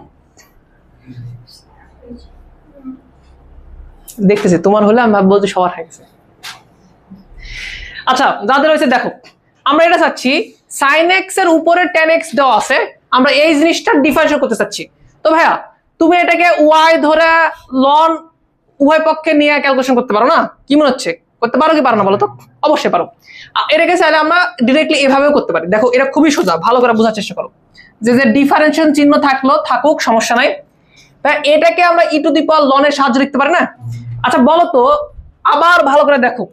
দেখতেছি তোমার হলে আমি বলতে সবার হয়ে গেছে। আচ্ছা, যাদের হয়েছে দেখো, আমরা এটা চাচ্ছি sin x এর উপরে tan x দেওয়া আছে, আমরা এই জিনিসটা ডিফারেন্সিয়েট করতে চাচ্ছি। তো ভাইয়া তুমি এটাকে y ধরে ln উভয় পক্ষে নিয়ে ক্যালকুলেশন করতে পারো না? কি মনে হচ্ছে, করতে পারো কি পারো না বলো তো? অবশ্যই পারো। এটাকে চাইলে আমরা ডিরেক্টলি এভাবেও করতে পারি। দেখো এটা খুবই সোজা, ভালো করে বোঝার চেষ্টা করো। যে ডিফারেন্সিয়েশন চিহ্ন থাকলো থাকুক, সমস্যা নাই। এটাকে আমরা ই টু দি পাওয়ার ln এর সাহায্যে লিখতে পারি না? আচ্ছা বলো তো, আবার ভালো করে দেখো,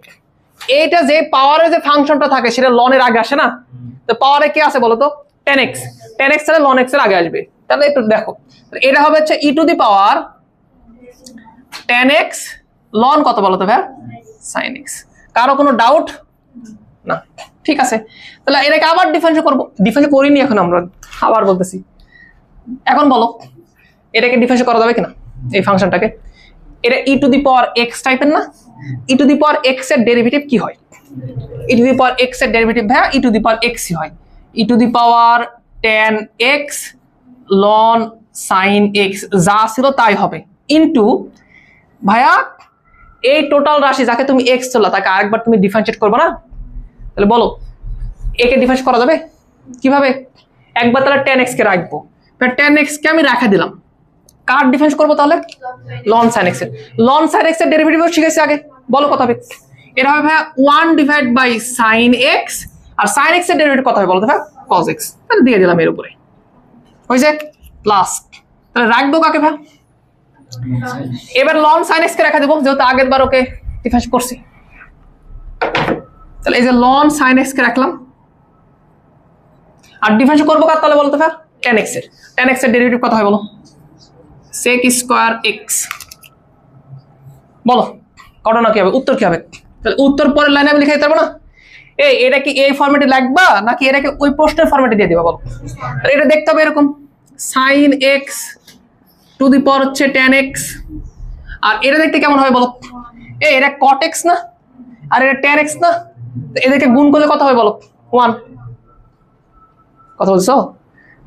এইটা যে পাওয়ারে যে ফাংশনটা থাকে সেটা ln এর আগে আসে না? তো পাওয়ারে কি আছে বলো তো, tan x, tan x এর ln x এর আগে আসবে। তাহলে একটু দেখো, এটা হবে হচ্ছে e to the power tan x ln কত বলো তো ভাই, sin x। কারো কোনো ডাউট না? ঠিক আছে, তাহলে এটাকে আবার ডিফারেন্সিয়েট করব। ডিফারেন্সিয়েট করিনি এখন, আমরা আবার বলতেছি। এখন বলো এটাকে ডিফারেন্সিয়েট করা যাবে কিনা এই ফাংশনটাকে? এটা ই টু দি পাওয়ার x টাইপের না? E to the power x এর ডেরিভেটিভ কি হয়? E to the power x এর ডেরিভেটিভ ভাইয়া e to the power x e হয়। E to the power tan x ln sin x যা ছিল তাই হবে, ইনটু ভাইয়া এই টোটাল রাশি যাকে তুমি x চলা তাকে আরেকবার তুমি ডিফারেন্সিয়েট করবে না? তাহলে বলো একে ডিফারেন্স করা যাবে কিভাবে? একবার তাহলে tan x কে রাখবো, tan x কে আমি রাখা দিলাম, কার ডিফারেন্স করবো তাহলে? ln sin x এর। ln sin x এর ডেরিভেটিভ শিখেছি আগে, বলো কত হবে? এটা হবে ভাইয়া 1 ডিভাইড বাই sin x, আর sin x এর ডেরিভেটিভ কত হবে বলো তো ভাই? cos x। তাহলে দিয়ে দিলাম এর উপরে, হয়েছে প্লাস। তাহলে রাখবো কাকে ভাই? এবার ln sin x কে রাখা দেবো, যেহেতু আগের বার ওকে ডিফারেন্স করছি। তাহলে এই যে ln sin x কে রাখলাম, আর ডিফারেন্স করবো কার তাহলে বলো তো ভাই? tan x এর। tan x এর ডেরিভেটিভ কত হয় বলো? sec square x। বলো ঘটনা কি হবে, উত্তর কি হবে? তাহলে উত্তর পরের লাইনে আমি লিখে দিতে পারবো না? এটা কি এই ফরম্যাটে লিখবা নাকি এটাকে ওই প্রশ্নের ফরম্যাটে দিয়ে দিবা বলো? এটা দেখতে হবে এরকম sin x টু দি পাওয়ার হচ্ছে tan x, আর এটা দেখতে কেমন হবে বলো? এটা cot x না, আর এটা tan x না, এদেরকে গুণ করলে কত হবে বলো? 1। কথা বলছো?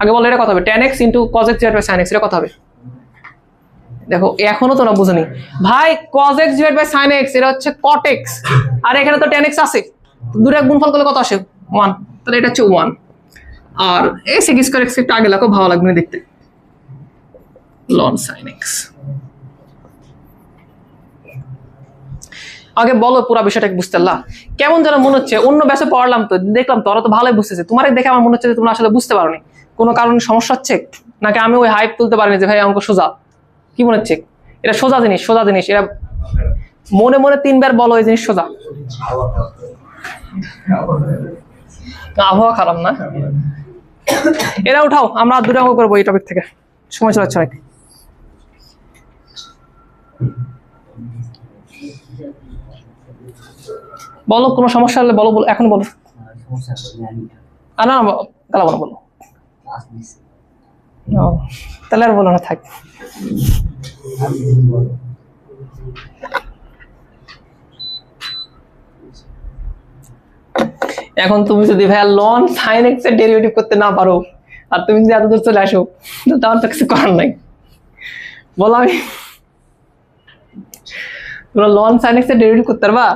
আগে বলো এটা কত হবে? tan x into cos x divide by sin x, এটা কত হবে? দেখো এখনো তোমরা বুঝোনি ভাই, cos x divide by sin x এটা হচ্ছে cot x, আর এখানে তো tan x আছে, দুটো গুণফল করলে কত আসে? 1। তাহলে এটা হচ্ছে 1। আর এই sec স্কয়ার x একটু আগে লাগো, ভালো লাগবে না দেখতে, ln sin x। আগে বলো পুরো বিষয়টা বুঝতে পারলা? কেমন যেন মনে হচ্ছে, অন্য ব্যাচে পড়লাম তো দেখলাম তো ওরা তো ভালোই বুঝতেছে, তোমার দেখে আমার মনে হচ্ছে যে তোমরা আসলে বুঝতে পারোনি, কোনো কারণে সমস্যা হচ্ছে, নাকি আমি ওই হাইপ তুলতে পারিনি যে ভাই অঙ্ক সোজা? কি মনে হচ্ছে? এটা সোজা জিনিস, সোজা জিনিস, এটা মনে মনে 3 বার বলো এই জিনিস সোজা। আবহাওয়া খারাপ না, এটা উঠাও, আমরা 2টা অঙ্ক করবো এই টপিক থেকে, সময় চলে যাচ্ছে অনেক। বলো কোনো সমস্যা হলে বলো, বলো এখন বলো। না গালা বলো, বলো। তাহলে আর বলো না, থাক। এখন তুমি যদি ভাইয়া ln sin x এর ডেরিভেটিভ করতে না পারো, আর তুমি যদি এত দূর চলে আসো, তাহলে তো কিছু করার নাই। বলো আমি তোমরা ln sin x এর ডেরিভেটিভ করতে পারবা?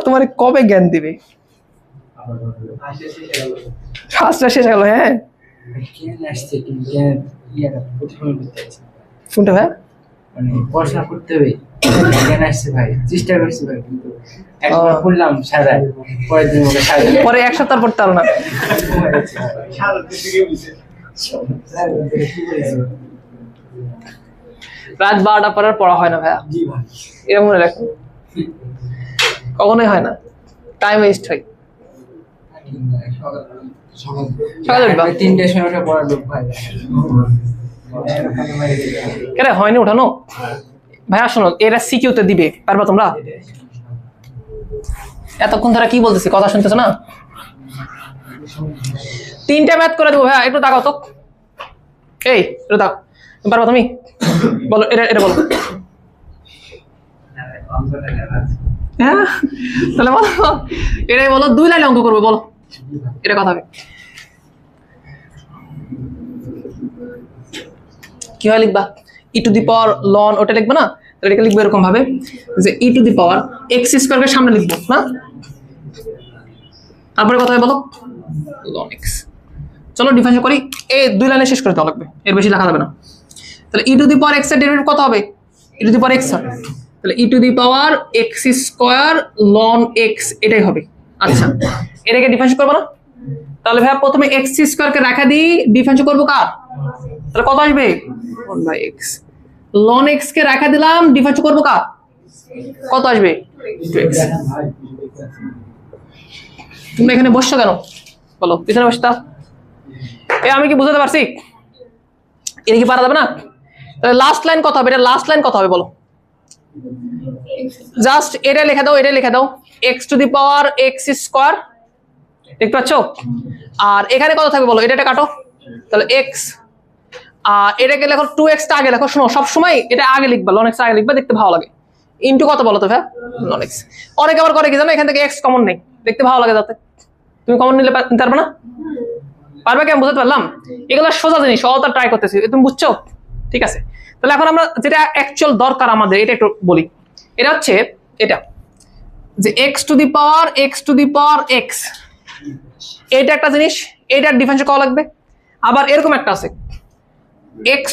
তোমার কবে জ্ঞান দিবে? শাস্ত্র শেষ গেল। হ্যাঁ শুনতে ভাই, মানে পড়াশোনা করতে হবে, জ্ঞান আসছে ভাই, চেষ্টা করছি ভাই, কিন্তু একবার পড়লাম সারা, পরের দিন ওকে সারা, পরে 1 সপ্তাহ পড়তে পারো না। রাত 12টা পর আর পড়া হয় না ভাইয়া, এটা মনে রাখো, কখনোই হয় না, টাইম ওয়েস্ট হয়। সকালে উঠবা 3টার সময় ওটা পড়ার লোক ভাই, কেন হয়নি উঠানো? ভাইয়া শোনো, এরা সিকিউতে দিবে, পারবা তোমরা? এতক্ষণ ধরে কি বলতেছি, কথা শুনতেছো না? 3টা ম্যাথ করে দেবো ভাইয়া, একটু তাকাও তো, এই একটু তাকাও, পারবা তুমি? বলো এটা বলো। হ্যাঁ তাহলে বলো, এটাই বলো, 2 লাইনে অঙ্ক করবো, বলো এটা কথা হবে। কি হয় লিখবা? ই টু দি পাওয়ার ln, ওটা লিখবে না, তাহলে এটা লিখবো এরকম ভাবে যে e to the power x স্কয়ারকে সামনে লিখবো না, তারপরে কথা হয় বলো ln x। চলো ডিফারেন্স করি, এই 2 লাইনে শেষ করে দেওয়া লাগবে, এর বেশি লেখা যাবে না। তাহলে e to the power x এর ডেরিভেটিভ কত হবে? E to the power x হয়, তাহলে e to the power x square ln x, এটাই হবে। আচ্ছা এটাকে ডিফারেন্স করবো না, তাহলে ভাই প্রথমে x স্কয়ারকে রাখা দিই, ডিফারেন্স করবো কার? তাহলে কত আসবে? 1/x। ln x কে রাখা দিলাম, ডিফারেন্স করবো কার? কত আসবে? 2x। তুমি এখানে বসছো কেন বলো? পিছনে বসতা, আমি কি বুঝাতে পারছি? এটা কি পারা যাবে না? তাহলে লাস্ট লাইন কত হবে? এটা লাস্ট লাইন কত হবে বলো? জাস্ট এটা লিখে দাও, এটা লিখে দাও, x two the power x square, দেখতে পাচ্ছ? আর এখানে কত থাকবে বলো? এটা কাটো, তাহলে x, আর এটাকে লেখো 2x টা আগে লেখো। শোনো সব সময় এটা আগে লিখবা, ln x আগে লিখবা, দেখতে ভালো লাগে। ইনটু কত বলো তো ভাই? ln x। অনেকে আবার করে কি জানো, এখান থেকে x কমন নেই, দেখতে ভালো লাগে যাতে। তুমি কমন নিলে নিতে পারবে না? পারবে কি? আমি বুঝতে পারলাম? এগুলো সোজা জিনিস, অত ট্রাই করতেছি, তুমি বুঝছো? ঠিক আছে, তাহলে এখন আমরা যেটা অ্যাকচুয়াল দরকার আমাদের, এটা একটু বলি। এটা হচ্ছে এটা যে x two the power x, এটা একটা জিনিস, এটার ডিফারেন্স করা লাগবে। আবার এরকম একটা আছে x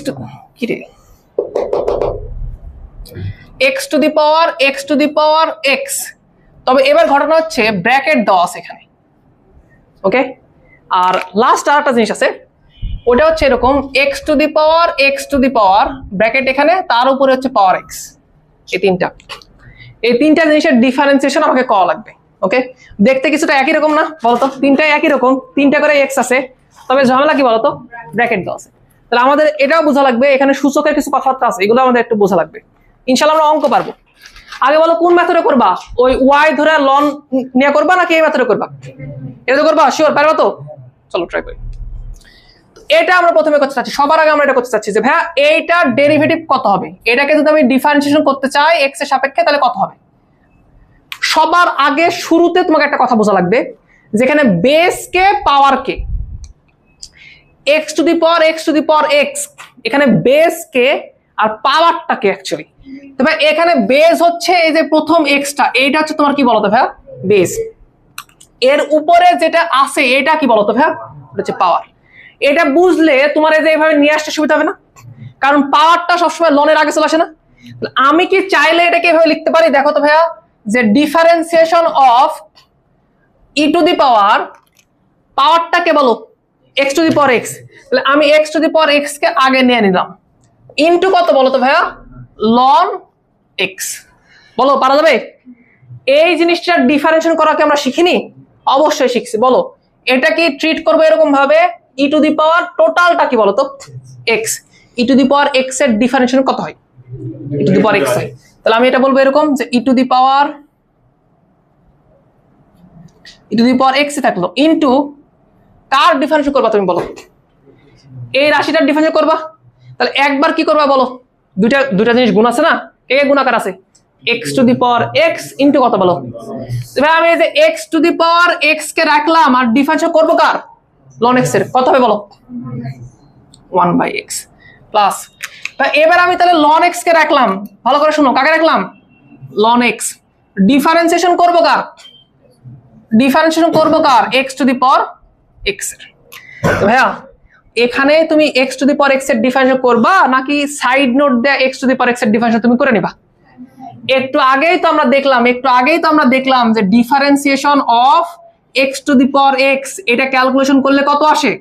two the power x, তবে এবার ঘটনা হচ্ছে ব্র্যাকেট দেওয়া আছে এখানে, ওকে? আর লাস্ট আরেকটা জিনিস আছে, ওটা হচ্ছে এরকম x two the power bracket এখানে, তার উপরে হচ্ছে পাওয়ার x। এই তিনটা জিনিসের ডিফারেন্সিয়েশন আমাকে করা লাগবে, ওকে? দেখতে কিছুটা একই রকম না বলতো? তিনটাই একই রকম, 3টা করে x আছে, তবে ঝামেলা কি বলতো? ব্র্যাকেট দেওয়া আছে। তাহলে আমাদের এটাও বোঝা লাগবে, এখানে সূচকের কিছু কথাবার্তা আছে, এগুলো আমাদের একটু বোঝা লাগবে। ইনশাআল্লাহ আমরা অঙ্ক পারবো। আগে বলো কোন মেথডে করবা? ওই y ধরে ln নিয়ে করবা নাকি এই মেথডে করবা? এটা তো করবা, শিওর পারবা তো? চলো ট্রাই করি। এটা আমরা প্রথমে করতে চাচ্ছি, সবার আগে আমরা এটা করতে চাচ্ছি যে ভাইয়া এইটার ডেরিভেটিভ কত হবে। এটাকে যদি আমি ডিফারেন্সিয়েশন করতে চাই এক্স এর সাপেক্ষে, তাহলে কত হবে? সবার আগে শুরুতে তোমাকে একটা কথা বোঝা লাগবে, যেখানে base K power K, x to the power x, এখানে বেস কে আর পাওয়ারটা কে অ্যাকচুয়ালি। তো ভাই এখানে বেস হচ্ছে এই যে প্রথম এক্সটা, এইটা হচ্ছে তোমার কি বলতো ভাইয়া? বেস। এর উপরে যেটা আছে এটা কি বলতো ভাইয়া? এটা হচ্ছে পাওয়ার। এটা বুঝলে তোমার এই যে এইভাবে নিয়ে আসতে সুবিধা হবে না, কারণ পাওয়ারটা সবসময় লনের আগে চলে আসে না। আমি কি চাইলে এটাকে এভাবে লিখতে পারি? দেখো তো ভাইয়া, যে differentiation of e to the power, পাওয়ারটাকে বলো x to the power x, তাহলে আমি x to the power x কে আগে নিয়ে নিলাম, ইনটু কত বলো তো ভাইয়া? Ln x. বলো পারা যাবে? এই জিনিসটা ডিফারেন্সিয়েশন করাকে আমরা শিখিনি? অবশ্যই শিখছি। বলো এটা কি ট্রিট করবো এরকম ভাবে, ই টু দি পাওয়ার টোটালটা কি বলতো? X. E to the power x এর ডিফারেন্সিয়েশন কত হয়? E to the power x হয়। তাহলে আমি এটা বলবো এরকম যে e to the power x থাকলো ইনটু কার ডিফারেন্সিয়েশন করবা তুমি বলো? এই রাশিটার ডিফারেন্সিয়েশন করবা। তাহলে একবার কি করবা বলো? দুইটা জিনিস গুণ আছে না, কে গুণাকার আছে? X to the power x into কত বলো? এবার আমি এই যে x to the power x কে রাখলাম আর ডিফারেন্সিয়েশন করবো কার? লন এক্স এর। কত হবে বলো? 1/x plus. এবার আমি তাহলে লন এক্স কে রাখলাম, ভালো করে শুনো, কাকে রাখলাম? Loan x. ডিফারেন্সিয়েশন করবো কার? X to the power x এর। তো ভাইয়া এখানে তুমি x to the power x এর ডিফারেন্সিয়েশন করবা, নাকি সাইড নোট দেয়া x to the power x এর ডিফারেন্সিয়েশন তুমি করে নিবা? একটু আগেই তো আমরা দেখলাম যে differentiation of x to the power x, এটা ক্যালকুলেশন করলে কত আসে?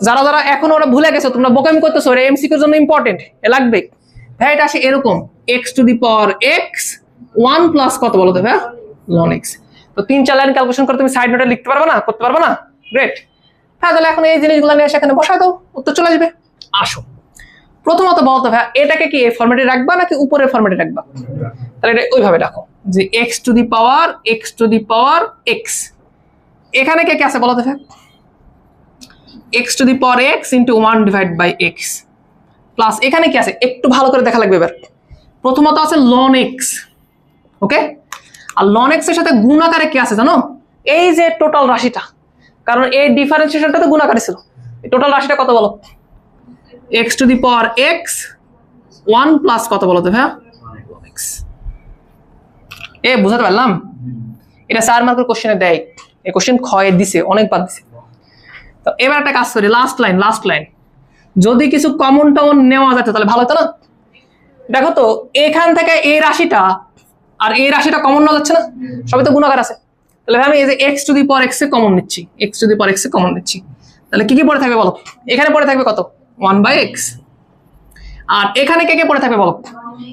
যারা এখন ওরা ভুলে গেছো, তোমরা বোকামি করতেছো, এটা এমসিকিউর জন্য ইম্পর্টেন্ট, লাগবে। ভাই এটা আসে এরকম, x to the power x 1 plus কত বলো তো ভাই? Ln x. তো 3-4 লাইন ক্যালকুলেশন করে তুমি সাইড নোটে লিখতে পারবে না? করতে পারবে না? গ্রেট। হ্যাঁ, তাহলে এখন এই জিনিসগুলো নিয়ে এসে এখানে বসায় দাও, উত্তর চলে আসবে। আসো প্রথমত বলতো ভাই এটাকে কি এই ফরম্যাটে রাখবা নাকি উপরের ফরম্যাটে রাখবা? তাহলে এটা ওইভাবে রাখো যে x to the power x. এখানে কে কে আছে বলো তো ভাই? X to the power x into 1/x plus এখানে কি আছে একটু ভালো করে দেখা লাগবে। এবার প্রথমত আছে লন এক্স, ওকে? আর লন এক্স এর সাথে গুণাকারে কি আছে জানো? এই যে টোটাল রাশিটা, কারণ এই ডিফারেন্সিয়েশনটা তো গুণাকারে ছিল। টোটাল রাশিটা কত বলো? X to the power x 1 plus কত বলো তো ভাইয়া? এক্স। বুঝাতে পারলাম? এটা 4 মার্কের কোশ্চেনে দেয়, এই কোশ্চেন ক্ষয়ে দিছে, অনেকবার দিছে। তো এবার একটা কাজ করি, লাস্ট লাইন যদি কিছু কমন টমন নেওয়া যেত তাহলে ভালো হতো না? দেখো তো এখান থেকে এই রাশিটা আর এই রাশিটা কমন নেওয়া যাচ্ছে না, সবই তো গুণাকার আছে। তাহলে আমি এই যে x to the power x a common নিচ্ছি, তাহলে কি পড়ে থাকবে বলো? এখানে পড়ে থাকবে কত? 1/x। আর এখানে কে পড়ে থাকবে বলো?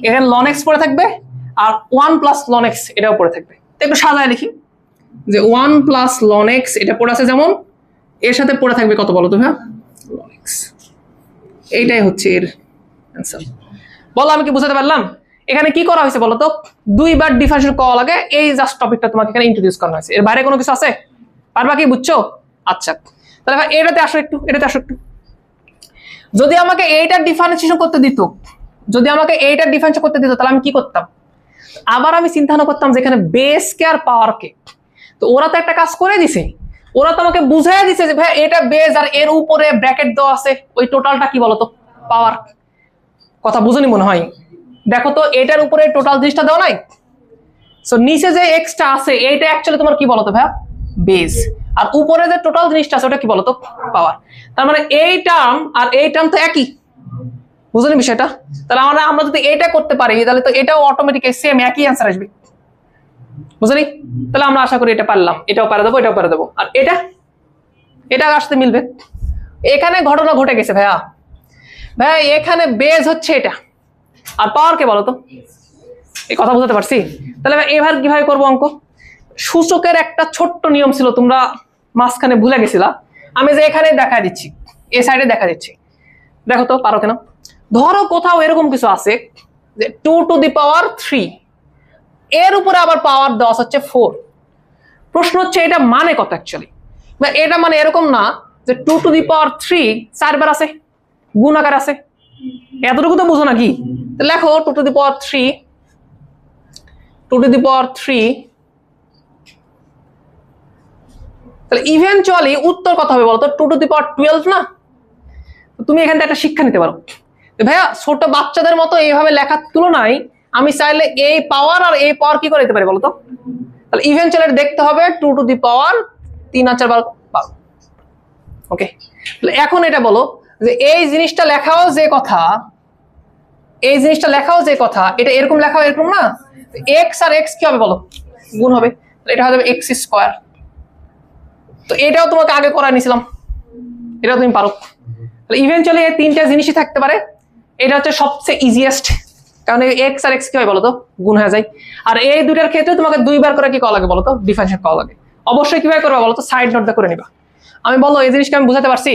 এখানে লন এক্স পড়ে থাকবে, আর 1 প্লাস লন এক্স এটাও পড়ে থাকবে। একটু সাজায় লিখি যে 1 প্লাস লন এক্স এটা পড়ে আছে, যেমন এর সাথে পড়ে থাকবে কত বলো তো ভাইয়া? Ln x. এইটাই হচ্ছে এর অ্যান্সার। বলো আমি কি বুঝাতে পারলাম? এখানে কি করা হয়েছে বলো তো? 2 বার ডিফারেন্সিয়েশন করা লাগে, এই জাস্ট টপিকটা তোমাকে এখানে ইন্ট্রোডিউস করা হয়েছে। এর বাইরে কোনো কিছু আছে? পারবা কি? বুঝছো? আচ্ছা, তাহলে ভাই এটাতে আসো একটু। যদি আমাকে এইটার ডিফারেন্সিয়েশন করতে দিত, তাহলে আমি কি করতাম? আবার আমি চিন্তা ভাবনা করতাম যেখানে বেস কে আর পাওয়ার কে। তো ওরা তো একটা কাজ করে দিছে, ওরা তো আমাকে বুঝাই দিছে যে ভাই এটা বেস আর এর উপরে ব্র্যাকেট দেওয়া আছে, ওই টোটালটা কি বলতো? পাওয়ার। কথা বুঝুনি মনে হয়? দেখো তো এটার উপরে টোটাল জিনিসটা দেওয়া নাই, সো নিচে যে এক্সটা আছে এইটা অ্যাকচুয়ালি তোমার কি বলতো ভাই? বেস। আর উপরে যে টোটাল জিনিসটা আছে ওটা কি বলতো? পাওয়ার। তার মানে এই টার্ম আর এই টার্ম তো একই, বুঝলি বিষয়টা? তাহলে আমরা যদি এটা করতে পারি তাহলে তো এটাও অটোমেটিক্যালি সেম একই অ্যান্সার আসবে, বুঝলি? তাহলে আমরা আশা করি এটা পারলাম, এটাও পারে দেবো, আর এটা আসতে মিলবে। এখানে ঘটনা ঘটে গেছে ভাইয়া, এখানে বেস হচ্ছে এটা, আর পাওয়ার কে বলতো? এই কথা বুঝতে পারছি? তাহলে এবার কিভাবে করবো অঙ্ক? সূচকের একটা ছোট্ট নিয়ম ছিল, তোমরা মাঝখানে ভুলে গেছিলা। আমি যে এখানে দেখা দিচ্ছি, এই সাইডে দেখা দিচ্ছি, দেখো তো পারো কেন? ধরো কোথাও এরকম কিছু আছে যে 2 টু দি পাওয়ার 3, এর উপরে আবার পাওয়ার দেওয়া হচ্ছে 4। প্রশ্ন হচ্ছে এটা মানে কত অ্যাকচুয়ালি, এটা মানে এরকম না যে 2 টু দি পাওয়ার 3 4বার আছে, গুণ আকার আছে, এতটুকু তো বুঝো নাকি? লেখো 2 two the power 3, 2 two the পাওয়ার 3, তাহলে ইভেনচুয়ালি উত্তর কত হবে বলতো? 2 টু দি পাওয়ার 12 না? তুমি এখান থেকে একটা শিক্ষা নিতে পারো ভাইয়া, ছোট বাচ্চাদের মতো এইভাবে লেখার তুলনায় আমি চাইলে এই পাওয়ার আর এই পাওয়ার কি করে দিতে পারি বলতো? তাহলে ইভেনচুয়ালি দেখতে হবে 2 টু দি পাওয়ার 3 আর 4 12। ওকে, এখন এটা বলো যে এই জিনিসটা লেখাও যে কথা, এই জিনিসটা লেখাও যে কথা, এটা এরকম লেখাও এরকম না? এক্স আর এক্স কি হবে বলো? গুণ হবে, এটা হয়ে যাবে এক্স স্কোয়ার। তো এটাও তোমাকে আগে করাই নিয়েছিলাম, এটাও তুমি পারো। ইভেনচুয়ালি এই তিনটা জিনিসই থাকতে পারে, এটা হচ্ছে সবচেয়ে ইজিয়েস্ট, কারণ এক্স আর এক্স কি হয় বলতো? গুণ হয়ে যায়। আর এই দুইটার ক্ষেত্রে তোমাকে দুইবার করে কি করা লাগে বলতো? ডিফারেন্সিয়েট করা লাগে। অবশ্যই কিভাবে করবা বলতো? সাইড নোট করে নিবা। আমি বলো এই জিনিসকে আমি বুঝাতে পারছি?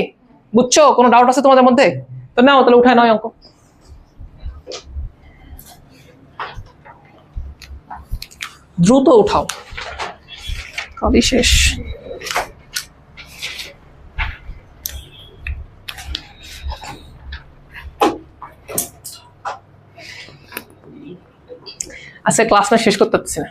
বুঝছো? কোনো ডাউট আছে তোমাদের মধ্যে? তো নাও, তাহলে উঠায় নাও অঙ্ক, দ্রুত উঠাও, কালই শেষ। আচ্ছা, ক্লাস না শেষ করতে পারছি না।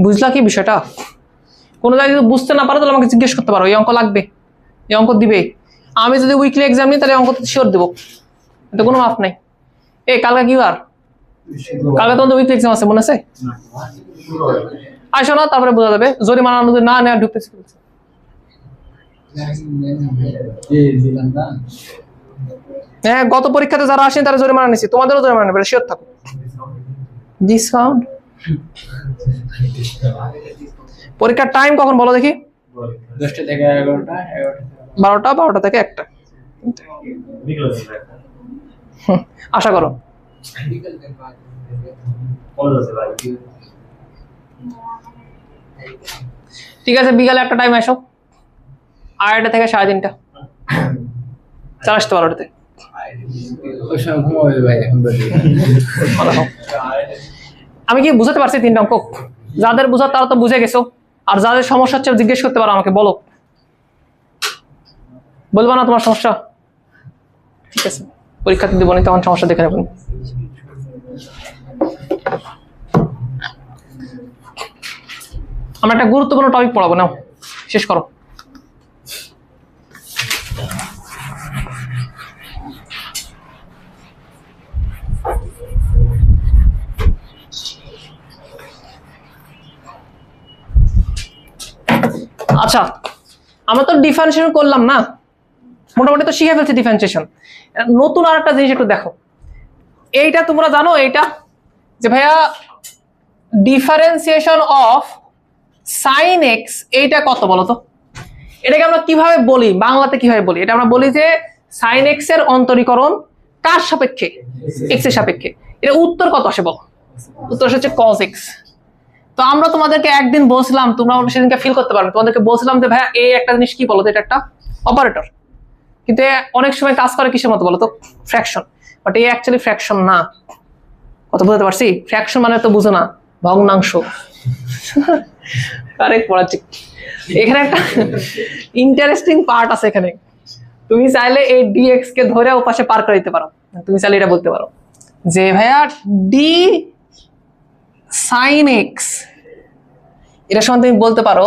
বুঝলা কি বিষয়টা? কোনো জায়গায় যদি বুঝতে না পারো তাহলে আমাকে জিজ্ঞেস করতে পারো, এই অঙ্ক লাগবে, এই অঙ্ক দিবে। আমি যদি উইকলি এক্সাম নিই তাহলে অঙ্ক শিওর দেবো, এটা কোনো মাফ নাই। এই কালকে কি বার? কালকে তোমাদের উইকলি এক্সাম আছে, মনে আছে? আসো না, তারপরে বোঝা যাবে। জরিমানা যদি না নেওয়া ঢুকতেছি। হ্যাঁ, গত পরীক্ষাতে যারা আসেন তারা জরিমানা নিচ্ছে, তোমাদেরও জরিমানা নেবে, শিওর থাকো। ডিসকাউন্ট। পরীক্ষার টাইম কখন বলো দেখি? 10টা থেকে 11টা, 12টা, 12টা থেকে 1টা। আশা করো। ঠিক আছে, বিকালে একটা টাইম আসো, 2:30 থেকে 3:30, চলে আসতে পারো। ওটাতে আমি কি বুঝাতে পারছি 3টা অঙ্ক? যাদের বুঝার তারা তো বুঝে গেছো, আর যাদের সমস্যা হচ্ছে জিজ্ঞেস করতে পারো আমাকে, বলো। বলবা না তোমার সমস্যা? ঠিক আছে, পরীক্ষাতে দিব না তখন সমস্যা দেখে নেবেন। আমরা একটা গুরুত্বপূর্ণ টপিক পড়াবো, নাও শেষ করো। আচ্ছা, আমরা তো ডিফারেন্সিয়েশন করলাম না, মোটামুটি তো শিখে ফেলছি ডিফারেন্সিয়েশন। নতুন আর একটা জিনিস একটু দেখো, এইটা তোমরা জানো এইটা যে ভাইয়া ডিফারেন্সিয়েশন অফ সাইন এক্স, এইটা কত বলো তো? এটাকে আমরা কিভাবে বলি, বাংলাতে কিভাবে বলি? এটা আমরা বলি যে সাইন এক্স এর অন্তরীকরণ কার সাপেক্ষে? এক্স এর সাপেক্ষে। এটা উত্তর কত আসে বলো? উত্তর হচ্ছে কস এক্স। তো আমরা তোমাদেরকে একদিন বলছিলাম, তোমরা সেদিনকে ফিল করতে পারবে, তোমাদেরকে বলছিলাম যে ভাইয়া এই একটা জিনিস কি বলো তো, এটা একটা অপারেটর, কিন্তু অনেক সময় কাজ করে কিসের মতো বলো তো? ফ্র্যাকশন। বাট এই অ্যাকচুয়ালি ফ্র্যাকশন না। কত বুঝতে পারছি? ফ্র্যাকশন মানে তো বুঝো না, ভগ্নাংশ। কারেক্ট পড়াচ্ছি। এখানে একটা ইন্টারেস্টিং পার্ট আছে। এখানে তুমি চাইলে এই ডিএক্স কে ধরে ওপাশে পার করে দিতে পারো। তুমি চাইলে এটা বলতে পারো যে ভাইয়া ডি সাইন এক্স, এটা সমান তুমি বলতে পারো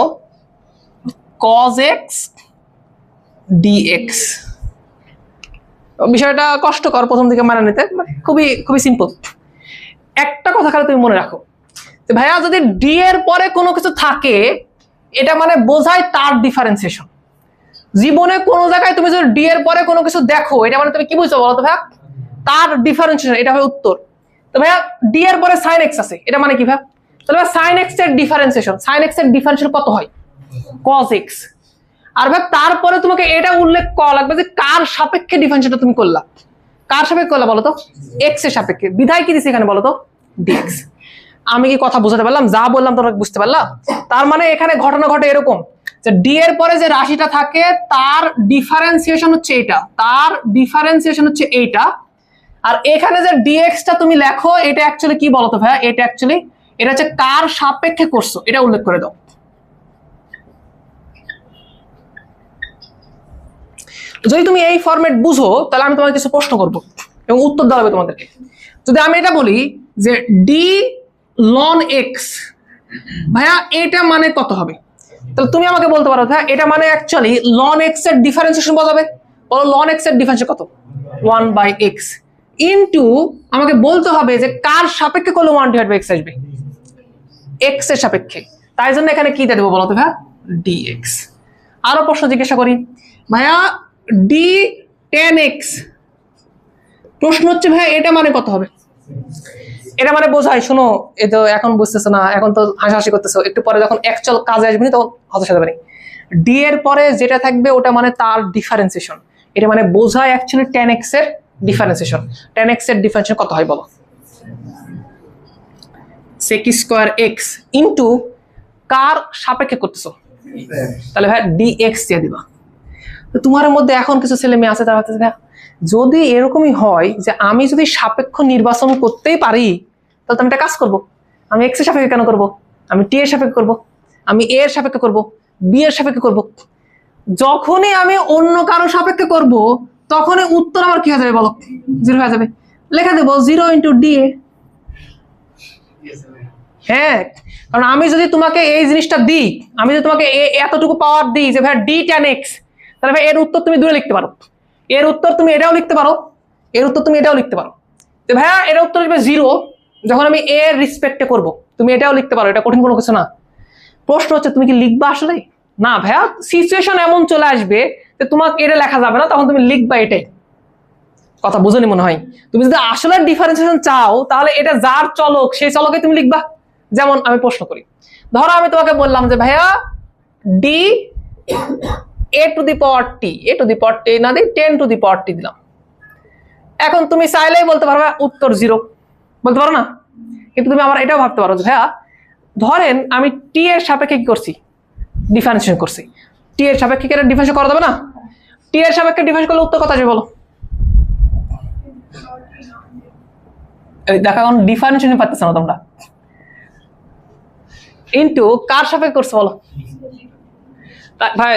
কজ এক্স ডিএক্স। বিষয়টা কষ্টকর প্রথম দিকে মানে নিতে, খুবই খুবই সিম্পল। একটা কথা খালি তুমি মনে রাখো যে ভাইয়া যদি ডি এর পরে কোনো কিছু থাকে এটা মানে বোঝায় তার ডিফারেন্সিয়েশন। জীবনে কোনো জায়গায় তুমি যদি ডি এর পরে কোনো কিছু দেখো এটা মানে তুমি কি বুঝছো বলো তো ভাইয়া? তার ডিফারেন্সিয়েশন, এটা হয় উত্তর। তো ভাইয়া ডি এর পরে সাইন এক্স আছে, এটা মানে কি ভাইয়া? তাহলে সাইন এক্স এর ডিফারেন্সিয়েশন, সাইন এক্স এর ডিফারেন্সিয়েশন কত হয়? Cos x. আর ভাই তারপরে তোমাকে এটা উল্লেখ করা লাগবে যে কার সাপেক্ষে ডিফারেন্সিয়েশনটা তুমি করলা, কার সাপেক্ষে করলা বলো তো? এক্স এর সাপেক্ষে। বিধায় কি দিছে এখানে বলো তো? ডিএক্স। আমি কি কথা বুঝাতে পারলাম? যা বললাম তোমরা বুঝতে পারলা? তার মানে এখানে ঘটনা ঘটে এরকম যে ডি এর পরে যে রাশিটা থাকে তার ডিফারেন্সিয়েশন হচ্ছে এটা, তার ডিফারেন্সিয়েশন হচ্ছে এইটা। আর এখানে যে ডিএক্সটা তুমি লেখো এটা অ্যাকচুয়ালি কি বলতো ভাইয়া? এটা অ্যাকচুয়ালি এটা হচ্ছে কার সাপেক্ষে করছো এটা উল্লেখ করে দাও। যদি তুমি এই ফরম্যাট বুঝো তাহলে আমি তোমাকে কিছু প্রশ্ন করবো এবং উত্তর দেওয়া হবে তোমাদেরকে। যদি আমি এটা বলি যে ডি লন এক্স, ভাইয়া এটা মানে কত হবে? তাহলে তুমি আমাকে বলতে পারো ভাইয়া এটা মানে অ্যাকচুয়ালি লন এক্স এর ডিফারেন্সিয়েশন বোঝাবে। বলো লন এক্স এর ডিফারেন্সিয়েশন কত? 1/x ইনটু আমাকে বলতে হবে যে কার সাপেক্ষে করলে 1/x আসবে? এক্স এর সাপেক্ষে। তাই জন্য এখানে কি দিয়ে দেবো বলো তো ভাইয়া? dx। আরো প্রশ্ন জিজ্ঞাসা করি ভাইয়া ডি টেন এক্স, প্রশ্ন হচ্ছে ভাইয়া এটা মানে কত হবে? এটা মানে বোঝায়, শোনো এ তো এখন বুঝতেছো না, এখন তো হাসাহাসি করতেছো, একটু পরে যখন অ্যাকচুয়াল কাজে আসবে তখন হতাশ হতে পারি। ডি এর পরে যেটা থাকবে ওটা মানে তার ডিফারেন্সিয়েশন, এটা মানে বোঝায় অ্যাকচুয়ালি টেন এক্স এর ডিফারেন্সিয়েশন। টেন এক্স এর ডিফারেন্সিয়েশন কত হয় বলো? sec স্কয়ার এক্স ইনটু কার সাপেক্ষে করতেছো? তাহলে ভাই dx দিয়ে দিবা। তো তোমার মধ্যে এখন কিছু ছেলে মেয়ে আছে তারা ভাবতেছে ভাই যদি এরকমই হয় যে আমি যদি সাপেক্ষ নির্বাচন করতেই পারি তাহলে আমি একটা কাজ করব, আমি এক্স এর সাপেক্ষে কেন করব? আমি টি এর সাপেক্ষে করব, আমি এ এর সাপেক্ষে করব, বি এর সাপেক্ষে করব। যখনই আমি অন্য কারো সাপেক্ষে করব তখনই উত্তর আমার কি হয়ে যাবে বলো? 0 হয়ে যাবে। লেখা দেবো 0 ইন্টু ডি এ। হ্যাঁ, কারণ আমি যদি তোমাকে এই জিনিসটা দিই, আমি যদি তোমাকে এতটুকু পাওয়ার দিই যে ভাই ডি টেন এক্স, তাহলে ভাই এর উত্তর তুমি দূরে লিখতে পারো, এর উত্তর তুমি এটাও লিখতে পারো, এর উত্তর তুমি এটাও লিখতে পারো। তো ভাইয়া এর উত্তর লিখবে 0 যখন আমি এর রেসপেক্টে করব, তুমি এটাও লিখতে পারো, এটা কঠিন কোনো কিছু না। প্রশ্ন হচ্ছে তুমি কি লিখবা আসলে? না ভাইয়া, সিচুয়েশন এমন চলে আসবে যে তোমাকে এটা লেখা যাবে না, তখন তুমি লিখবা এটাই। কথা বুঝনি মনে হয়? তুমি যদি আসলে ডিফারেন্সিয়েশন চাও তাহলে এটা যার চলক সেই চলকে তুমি লিখবা। যেমন আমি প্রশ্ন করি, ধরো আমি তোমাকে বললাম যে ভাইয়া d a to the power t, a to the power t না দিই 10 টু দি পাওয়ার টি দিলাম। এখন তুমি চাইলেই বলতে পারবে উত্তর 0, বলতে পারো না? কিন্তু তুমি আমার এটাও ভাবতে পারো যে ভাইয়া ধরেন আমি টি এর সাপেক্ষে কি করছি? ডিফারেন্সিয়েশন করছি। টি এর সাপেক্ষে কি ডিফারেন্সিয়েশন করা যাবে না? টি এর সাপেক্ষে ডিফারেন্স করলে উত্তর কত আসবে বলো? দেখা কোন ডিফারেন্সিয়েশন পাচ্ছ না তোমরা। ইনটু কার সাপেক্ষে করছো বলো? ভাই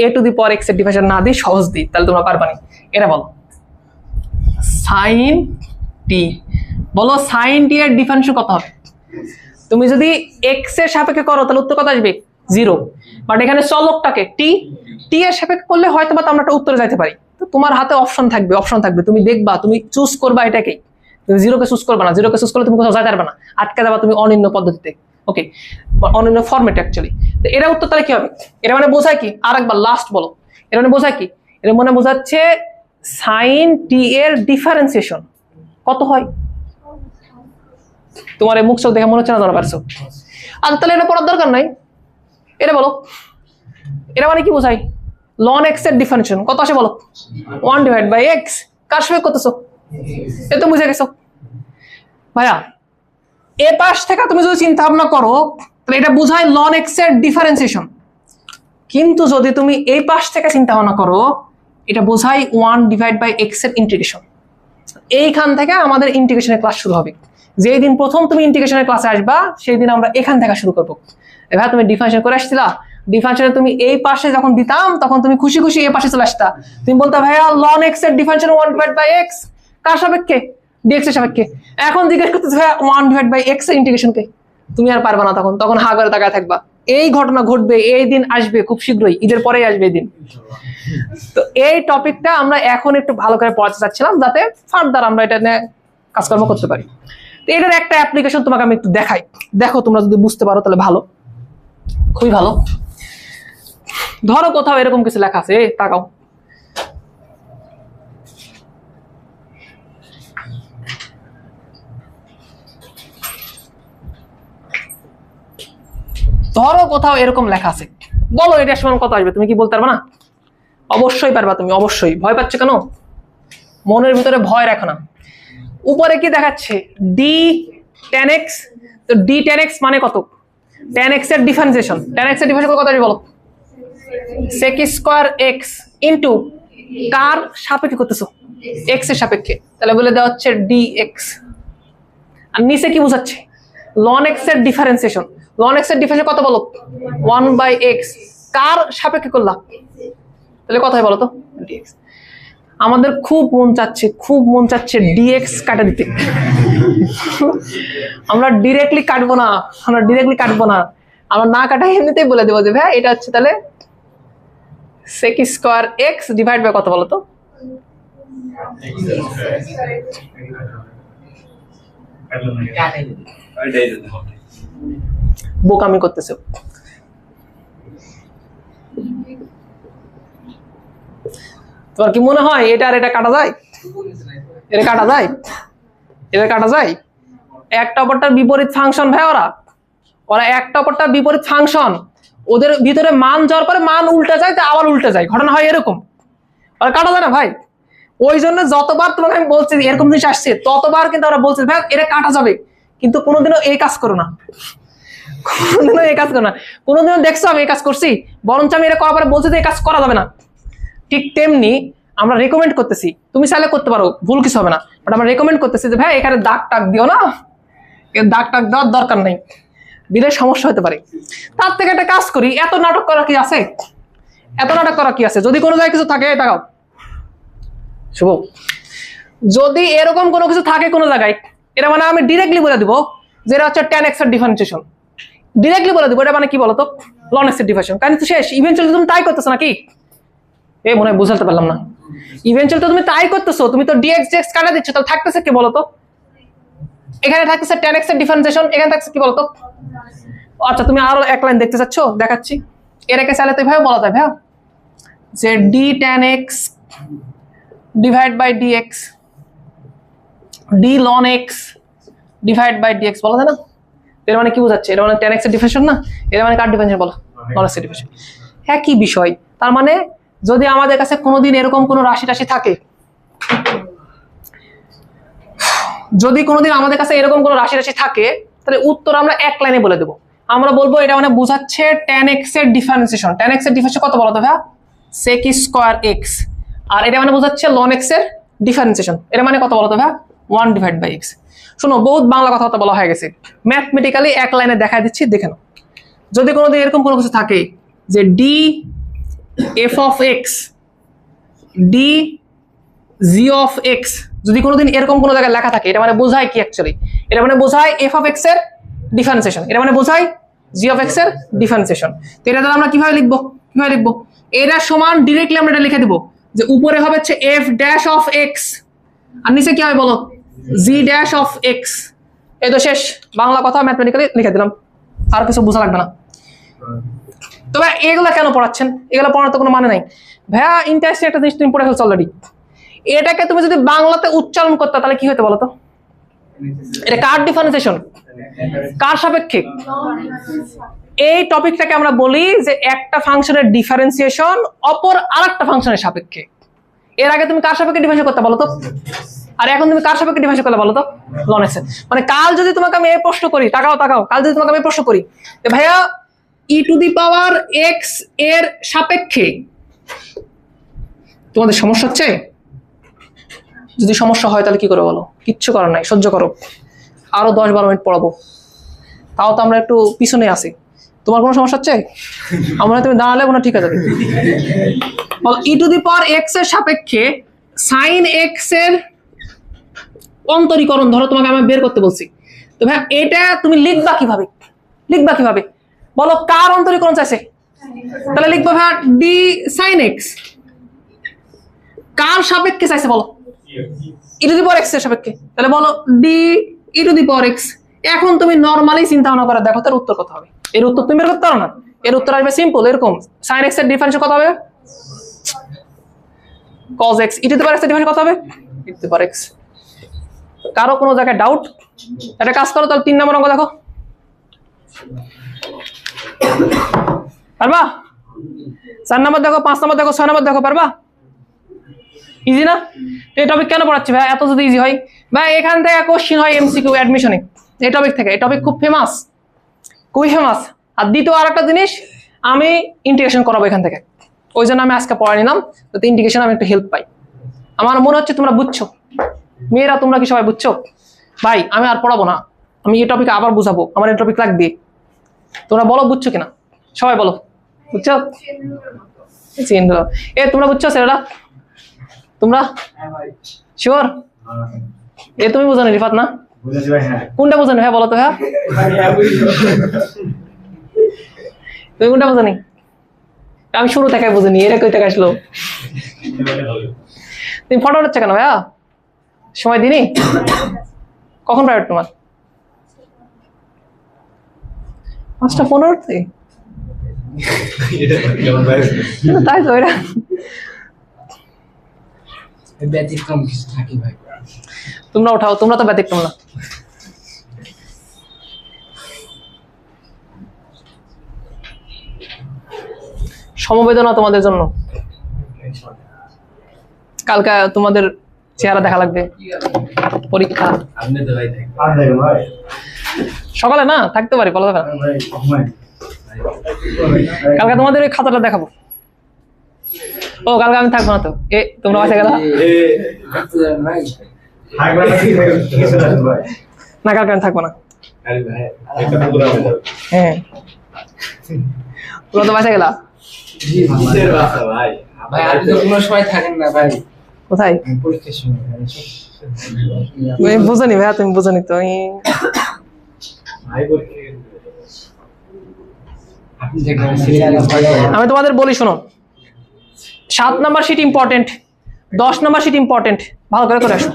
এ টু দি পাওয়ার এক্স এর ডিফারেন্সিয়েশন না দিই, সহজ দিই, তাহলে তোমরা পারবা না। এটা বলো সাইন টি, বলো সাইন টি এর ডিফারেন্সিয়েশন কত হবে? তুমি যদি এক্স এর সাপেক্ষে করো তাহলে উত্তর কত আসবে? 0। বাট এখানে চলকটাকে টি, টি এর সাপেক্ষে করলে হয়তো বা আমরা একটা উত্তরে যাইতে পারি। তো তোমার হাতে অপশন থাকবে, অপশন থাকবে, তুমি দেখবা, তুমি চুজ করবা এটাকে। তুমি 0 কে চুজ করবা না, 0 কে চুজ করলে তুমি কোথাও যাইতে পারবে না, আটকে যাবা তুমি অনিন্য পদ্ধতিতে। ওকে, অনিন্য ফরম্যাট অ্যাকচুয়ালি। তো এটা উত্তর তাহলে কি হবে? এটা মানে বোঝায় কি? আরেকবার লাস্ট বলো, এটা মানে বোঝায় কি? এটা মানে বোঝাচ্ছে সাইন টি এর ডিফারেন্সিয়েশন কত হয়? তোমার এই মুখ চোখ দেখে মনে হচ্ছে না তোমরা পারছো। আর তাহলে এটা পড়ার দরকার নাই, এটা বলো এটা মানে কি বোঝায়? লন এক্স এর ডিফারেন্সিয়েশন কত আসে বলো? 1/x। কার সাপেক্ষে করতেছো? এ তো বুঝে গেছো ভাইয়া। এ পাশ থেকে তুমি যদি চিন্তা ভাবনা করো তাহলে এটা বোঝায় লন এক্স এর ডিফারেন্সিয়েশন, কিন্তু যদি তুমি এই পাশ থেকে চিন্তা ভাবনা করো এটা বোঝায় 1/x এর ইন্টিগ্রেশন। এইখান থেকে আমাদের ইন্টিগ্রেশনের ক্লাস শুরু হবে। যেই দিন প্রথম তুমি ইন্টিগ্রেশনের ক্লাসে আসবা সেই দিন আমরা এখান থেকে শুরু করবো। এবার তুমি ডিফারেন্সিয়েশন করে আসছিলা, ডিফারেন্সিয়েশন তুমি এই পাশে যখন দিতাম তখন তুমি খুশি খুশি এই পাশে চলে আসতা, তুমি বলতা ভাইয়া লন এক্স এর ডিফারেন্সিয়েশন 1/x, কার সাপেক্ষে? ডিএক্স এর সাপেক্ষে। এখন জিজ্ঞেস করতেছে 1/x এর ইন্টিগ্রেশনকে, তুমি আর পারবা না, তখন হা করে তাকায় থাকবা। এই ঘটনা ঘটবে, এই দিন আসবে খুব শীঘ্রই, ঈদের পরেই আসবে এই দিন। তো এই টপিকটা আমরা এখন একটু ভালো করে পড়াতে চাচ্ছিলাম, যাতে ফার্দার আমরা এটা নিয়ে কাজকর্ম করতে পারি। তো এটার একটা অ্যাপ্লিকেশন তোমাকে আমি একটু দেখাই, দেখো তোমরা যদি বুঝতে পারো তাহলে ভালো, খুবই ভালো। ধরো কোথাও এরকম কিছু লেখা আছে, তাকাও। ধরো কোথাও এরকম লেখা আছে, বলো এটা সমান কত আসবে? তুমি কি বলতে পারবা না? অবশ্যই পারবা তুমি, অবশ্যই। ভয় পাচ্ছ কেন? মনের ভিতরে ভয় রাখো না। উপরে কি দেখাচ্ছে? D tan x। তো ডি tan x মানে কত? tan x এর ডিফারেন্সিয়েশন। tan x এর ডিফারেন্সিয়েশন কত আসবে বলো? sec স্কয়ার x ইনটু কার সাপেক্ষে করতেছো? x এর সাপেক্ষে, তাহলে বলে দেওয়া হচ্ছে dx। আর নিচে কি বোঝাচ্ছে? ln x এর ডিফারেন্সিয়েশন। ln x এর ডিফারেন্সিয়েশন কত বলো? 1/x। কার সাপেক্ষে করলাম? তাহলে কত হয় বলো তো? dx। আমাদের খুব মন চাচ্ছে dx কাটা দিতে। আমরা ডিরেক্টলি কাটবো না, আমরা না কাটাই এমনিতেই বলে দেবো যে ভাই এটা হচ্ছে তাহলে sec square x divide by কত বলো তো? বোকামি করতেছে। তোমার কি মনে হয় এটা আর এটা কাটা যায়? এটা কাটা যায়? একটা অপরটার বিপরীত ফাংশন ভাই, ওরা একটা অপরটার বিপরীত ফাংশন, ওদের ভিতরে মান যাওয়ার পরে মান উল্টা যায়, তা আবার উল্টা যায়, ঘটনা হয় এরকম। ওরা কাটা যায় না ভাই। ওই জন্য যতবার তোমাকে আমি বলছি এরকম জিনিস আসছে, ততবার কিন্তু ওরা বলছে ভাই এটা কাটা যাবে, কিন্তু কোনোদিনও এই কাজ করো না, কোনোদিনও দেখছো আমি এই কাজ করছি? বরঞ্চ আমি এটা করার পরে বলছি যে এই কাজ করা যাবে না। ঠিক তেমনি আমরা রেকমেন্ড করতেছি, তুমি চাইলে করতে পারো, ভুল কিছু হবে না, বাট আমরা রেকমেন্ড করতেছি যে ভাই এখানে দাগ টাগ দিও না, দাগ টাগ দেওয়ার দরকার নেই, দিলে সমস্যা হতে পারে। তার থেকে একটা কাজ করি, এত নাটক করা কি আছে? যদি কোনো জায়গায় কিছু থাকে, তাকাও শুভ, যদি এরকম কোনো কিছু থাকে কোনো জায়গায়, এটা মানে আমি ডিরেক্টলি বলে দিব যে এটা হচ্ছে tan x এর ডিফারেন্সিয়েশন, ডিরেক্টলি বলে দিব এটা মানে কি বলতো? ln x এর ডিফারেন্সিয়েশন। কারণ তো শেষ, ইভেন্চুয়ালি তুমি তাই করতেছো নাকি? মনে হয় বুঝাতে পারলাম না। ইভেন্চুয়ালি তো তুমি তাই করতেছো, তুমি তো dx dx কাটা দিচ্ছ, তাহলে থাকতেছে কি বলতো? এখানে থাকতেছে tan x এর ডিফারেন্সিয়েশন, এখানে থাকছে কি বলতো? আচ্ছা তুমি আরো এক লাইন দেখতে চাচ্ছ, দেখাচ্ছি। এটাকে চাইলে তো এভাবে বলা যায় ভাইয়া যে d tan x divide by dx, d ln x divide by dx বলা যায় না? এর মানে কি বোঝাচ্ছে? এটা মানে tan x এর ডিফারেন্সিয়েশন না, এর মানে কার ডিফারেন্সিয়েশন বলো? ln x এর ডিফারেন্সিয়েশন। একই বিষয়। তার মানে যদি আমাদের কাছে কোনোদিন এরকম কোনো রাশি থাকে, তাহলে উত্তর আমরা এক লাইনে বলে দেবো। আমরা বলবো এটা মানে বোঝাচ্ছে tan x এর ডিফারেন্সিয়েশন। tan x এর ডিফারেন্সিয়েশন কত বলো তো ভাইয়া? sec square x। আর এটা মানে বোঝাচ্ছে ln x এর ডিফারেন্সিয়েশন, এটা মানে কত বলো তো ভাইয়া? 1/x। শোনো, বহুত বাংলা কথাবার্তা বলা হয়ে গেছে, ম্যাথমেটিক্যালি এক লাইনে দেখাই দিচ্ছি, দেখে নাও। যদি কোনোদিন এরকম কোনো কিছু থাকে যে d f of x, d g of x, যদি কোনোদিন এরকম কোনো জায়গায় লেখা থাকে, এটা মানে বোঝায় কি অ্যাকচুয়ালি? এটা মানে বোঝায় f of x এর ডিফারেন্সিয়েশন, এটা মানে বোঝায় g of x এর ডিফারেন্সিয়েশন। তো এটা তাহলে আমরা কিভাবে লিখবো? এটা সমান ডিরেক্টলি আমরা এটা লিখে দিব যে উপরে হবে হচ্ছে f dash of x, আর নিচে কি হবে বলো? g dash of x। এই তো শেষ, বাংলা কথা ম্যাথমেটিক্যালি লিখে দিলাম, আর কিছু বোঝা লাগবে না। তবে এগুলা কেন পড়াচ্ছেন? এগুলো পড়ার তো কোনো মানে নাই ভাইয়া। ইন্টারেস্টিং একটা জিনিস তুমি পড়ে ফেলছো অলরেডি। এটাকে তুমি যদি বাংলাতে উচ্চারণ করতে তাহলে কি হতো বলো তো? এটা কার ডিফারেন্সিয়েশন? কার সাপেক্ষে? এই টপিকটাকে আমরা বলি যে একটা ফাংশনের ডিফারেন্সিয়েশন অপর আরেকটা ফাংশনের সাপেক্ষে। এর আগে তুমি কার সাপেক্ষে ডিফারেন্সিয়েশন করতে বলো তো? আর এখন তুমি কার সাপেক্ষে ডিফারেন্সিয়েশন করলে বলো তো? ln x। মানে কাল যদি তোমাকে আমি এই প্রশ্ন করি, তাকাও, কাল যদি তোমাকে আমি প্রশ্ন করি ভাইয়া e⁻x এর সাপেক্ষে তোমাদের সমস্যা হচ্ছে, যদি সমস্যা হয় তাহলে কি করে বলো? কিচ্ছু করার নাই, সহ্য করো, আরো 10-12 মিনিট পড়াবো, তাও তো আমরা একটু পিছনে আছি। তোমার কোনো সমস্যা হচ্ছে? আমরা তুমি দাঁড়ালে কোনো ঠিক আছে। e⁻x এর সাপেক্ষে sin x এর অন্তরীকরণ ধরো তোমাকে আমি বের করতে বলছি, তো ভাই এটা তুমি লিখবা কিভাবে বলো, কার অন্তরীকরণ চাইছে? তাহলে লিখবো ভাই ডি সাইন এক্স, কার সাপেক্ষে চাইছে বলো? ই টু দি পাওয়ার এক্স এর সাপেক্ষে, তাহলে বলো D E to the power x. এখন তুমি নরমালি চিন্তা ভাবনা করে দেখো তার উত্তর কত হবে। এর উত্তর তুমি বের করতে পারো না, এর উত্তর আসবে সিম্পল এরকম, সাইন এক্স এর ডিফারেন্স কত হবে? cos x, E to the power x এর ডিফারেন্স কত হবে? E to the power x. কারো কোনো জায়গায় ডাউট? একটা কাজ করো তাহলে 3 নম্বর অঙ্ক দেখো, পারবা? 4 নম্বর দেখো, 5 নম্বর দেখো, 6 নম্বর দেখো, পারবা? ইজি না? এই টপিক কেন পড়াচ্ছি ভাই? এত যদি ইজি হয় ভাই, এখান থেকে কোশ্চেন হয় এমসিকিউ অ্যাডমিশনে এই টপিক থেকে। এই টপিক খুব ফেমাস, খুবই ফেমাস। আর দ্বিতীয় আরেকটা জিনিস, আমি ইন্টিগ্রেশন করাবো এখান থেকে, ওই জন্য আমি আজকে পড়া নিলাম, যাতে ইন্টিগ্রেশন আমি একটু হেল্প পাই। আমার মনে হচ্ছে তোমরা বুঝছো, মেয়েরা তোমরা কি সবাই বুঝছো? ভাই আমি আর পড়াবো না, আমি এই টপিক আবার বুঝাবো, আমার এই টপিক লাগবে। তোমরা বলো বুঝছো কিনা, সবাই বলো বুঝছো? এ তোমরা বুঝছো ছেলেরা? তোমরা শিওর? এ তুমি বুঝো না রিফাত না? কোনটা বুঝো না? হ্যাঁ বলো তো। হ্যাঁ তুমি কোনটা বুঝো নি? আমি শুরু থেকে বুঝিনি, এরা কই থেকে আসলো? তুমি ফটো উঠাচ্ছ কেন ভাইয়া? সময় দিনি? কখন প্রাইভেট তোমার? 5:15 তাই তো। এরা ব্যতিক্রম কিছু থাকে ভাই। তোমরা উঠাও, তোমরা তো ব্যতিক্রম না। সমবেদনা তোমাদের জন্য, কালকে তোমাদের চেহারা দেখা লাগবে, পরীক্ষা সকালে না থাকতে পারি, বলা যাবে না। কালকে তোমাদের ওই খাতাটা দেখাবো। ও কালকে আমি থাকবো না তো, এ তোমরা বাসা গেলা না? কালকে আমি থাকবো না। হ্যাঁ তোমরা তো বাসা গেলা। ভাই আপনি তো কোনো সময় থাকেন না ভাই। কোথায়? পরীক্ষার সময়। তুমি বুঝনি ভাইয়া, তুমি বুঝনি তো। আমি তোমাদের বলি শোনো, 7 number sheet important, 10 number sheet important, ভালো করে করে আসো,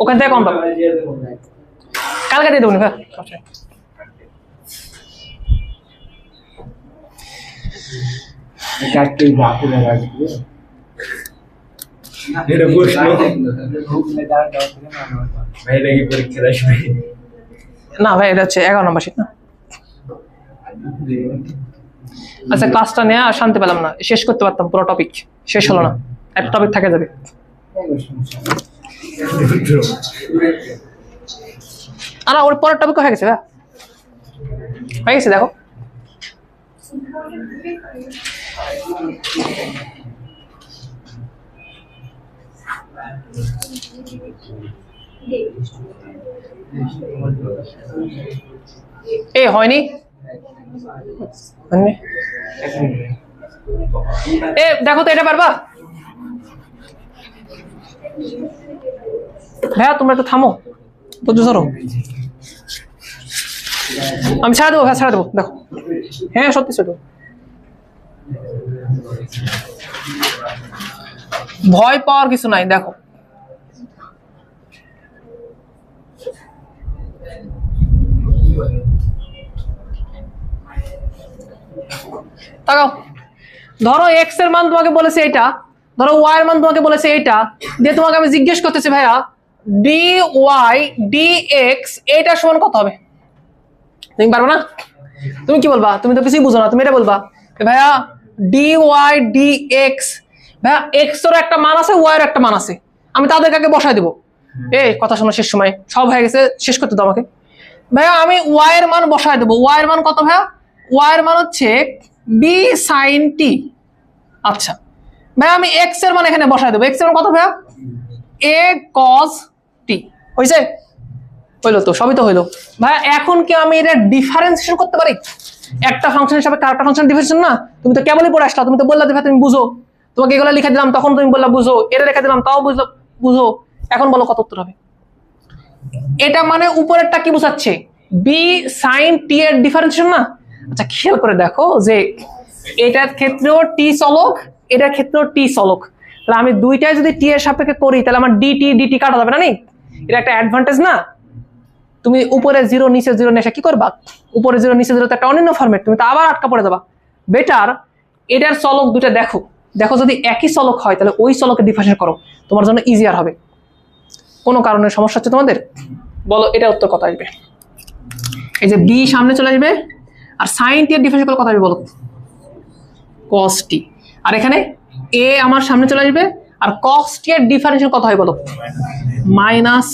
ওখান থেকে কম পাবো। কালকে দিয়ে দেবো ভাই। না ভাই এটা হচ্ছে 11 নম্বর শিট না। আচ্ছা ক্লাসটা নেওয়া শান্তি পেলাম না, শেষ করতে পারতাম, পুরো টপিক শেষ হলো না, একটা টপিক থাকে যাবে। না ওর পরের টপিক হয়ে গেছে, হয়ে গেছে দেখো। এ হয়নি, এ দেখো তো এটা পারবা? ভাইয়া তোমরা একটু থামো, বুঝছো ধরো, আমি ছাড়া দেবো, ভাই ছাড়া দেবো, দেখো। হ্যাঁ সত্যি সত্যি, ভয় পাওয়ার কিছু নাই, দেখো। তাকাও, ধরো এক্স এর মান তোমাকে বলেছে এটা, ধরো ওয়াই এর মান তোমাকে বলেছে এটা, দিয়ে তোমাকে আমি জিজ্ঞেস করতেছি ভাইয়া ডি ওয়াই ডি এক্স এটা সমান কত হবে? তুমি পারবে না? তুমি কি বলবা? তুমি তো কিছুই বুঝো না, তুমি এটা বলবা ভাইয়া ডি ওয়াই ডি এক্স, ভাইয়া এক্স এর একটা মান আছে, ওয়াই এর একটা মান আছে, আমি তাদেরকে আগে বসাই দেবো। এই কথা শোনো, শেষ সময় সব হয়ে গেছে, শেষ করতে দাও আমাকে। ভাইয়া আমি ওয়াই এর মান বসাই দেবো, ওয়াই এর মান কত ভাইয়া? ওয়াই এর মান হচ্ছে বি সাইন টি। আচ্ছা ভাইয়া আমি এক্স এর মান এখানে বসাই দেবো, এক্স এর মান কত ভাইয়া? এ কস টি। হয়েছে? হইলো তো, সবই তো হইলো ভাইয়া। এখন কি আমি এটা ডিফারেন্সিয়েশন করতে পারি? একটা ফাংশন হিসাবে আরেকটা ফাংশন ডিফারেন্সিয়েশন না? তুমি তো কেবলই পড়ে আসলা, তুমি তো বললা ভাই তুমি বুঝো, তোমাকে এগুলো লিখে দিলাম তখন তুমি বললা বুঝো, এটা লিখে দিলাম তাও বুঝো। এখন বলো কত উত্তর হবে? এটা মানে উপরেরটা কি বোঝাচ্ছে, বি সাইন টি এর ডিফারেন্সিয়েশন না। আচ্ছা খেয়াল করে দেখো যে এটার ক্ষেত্রেও টি চলক, এটার ক্ষেত্রেও টি চলক, তাহলে আমি দুইটাই যদি টি এর সাপেক্ষে করি তাহলে আমার ডিটি কাটা যাবে না নি? এটা একটা অ্যাডভান্টেজ না? তুমি উপরে জিরো নিচে জিরো নেশা কি করবা, উপরে জিরো নিচে জিরো তো একটা অনিন্য ফরম্যাট, তুমি তো আবার আটকা পড়ে যাবা। বেটার এটার চলক দুটো দেখো, দেখো যদি একই চলক হয় তাহলে ওই চলকে ডিফারেন্সিয়েট করো, তোমার জন্য ইজিয়ার হবে। কোনো কারণে সমস্যা হচ্ছে তোমাদের, বলো এটা উত্তর কত আসবে? এই যে বি সামনে চলে আসবে, আর সাইন টি এর ডিফারেন্সিয়েট করলে কত আসবে বলো? cos টি। আর এখানে এ আমার সামনে চলে আসবে, আর cos টি এর ডিফারেন্সিয়েট কত হয় বলো? Minus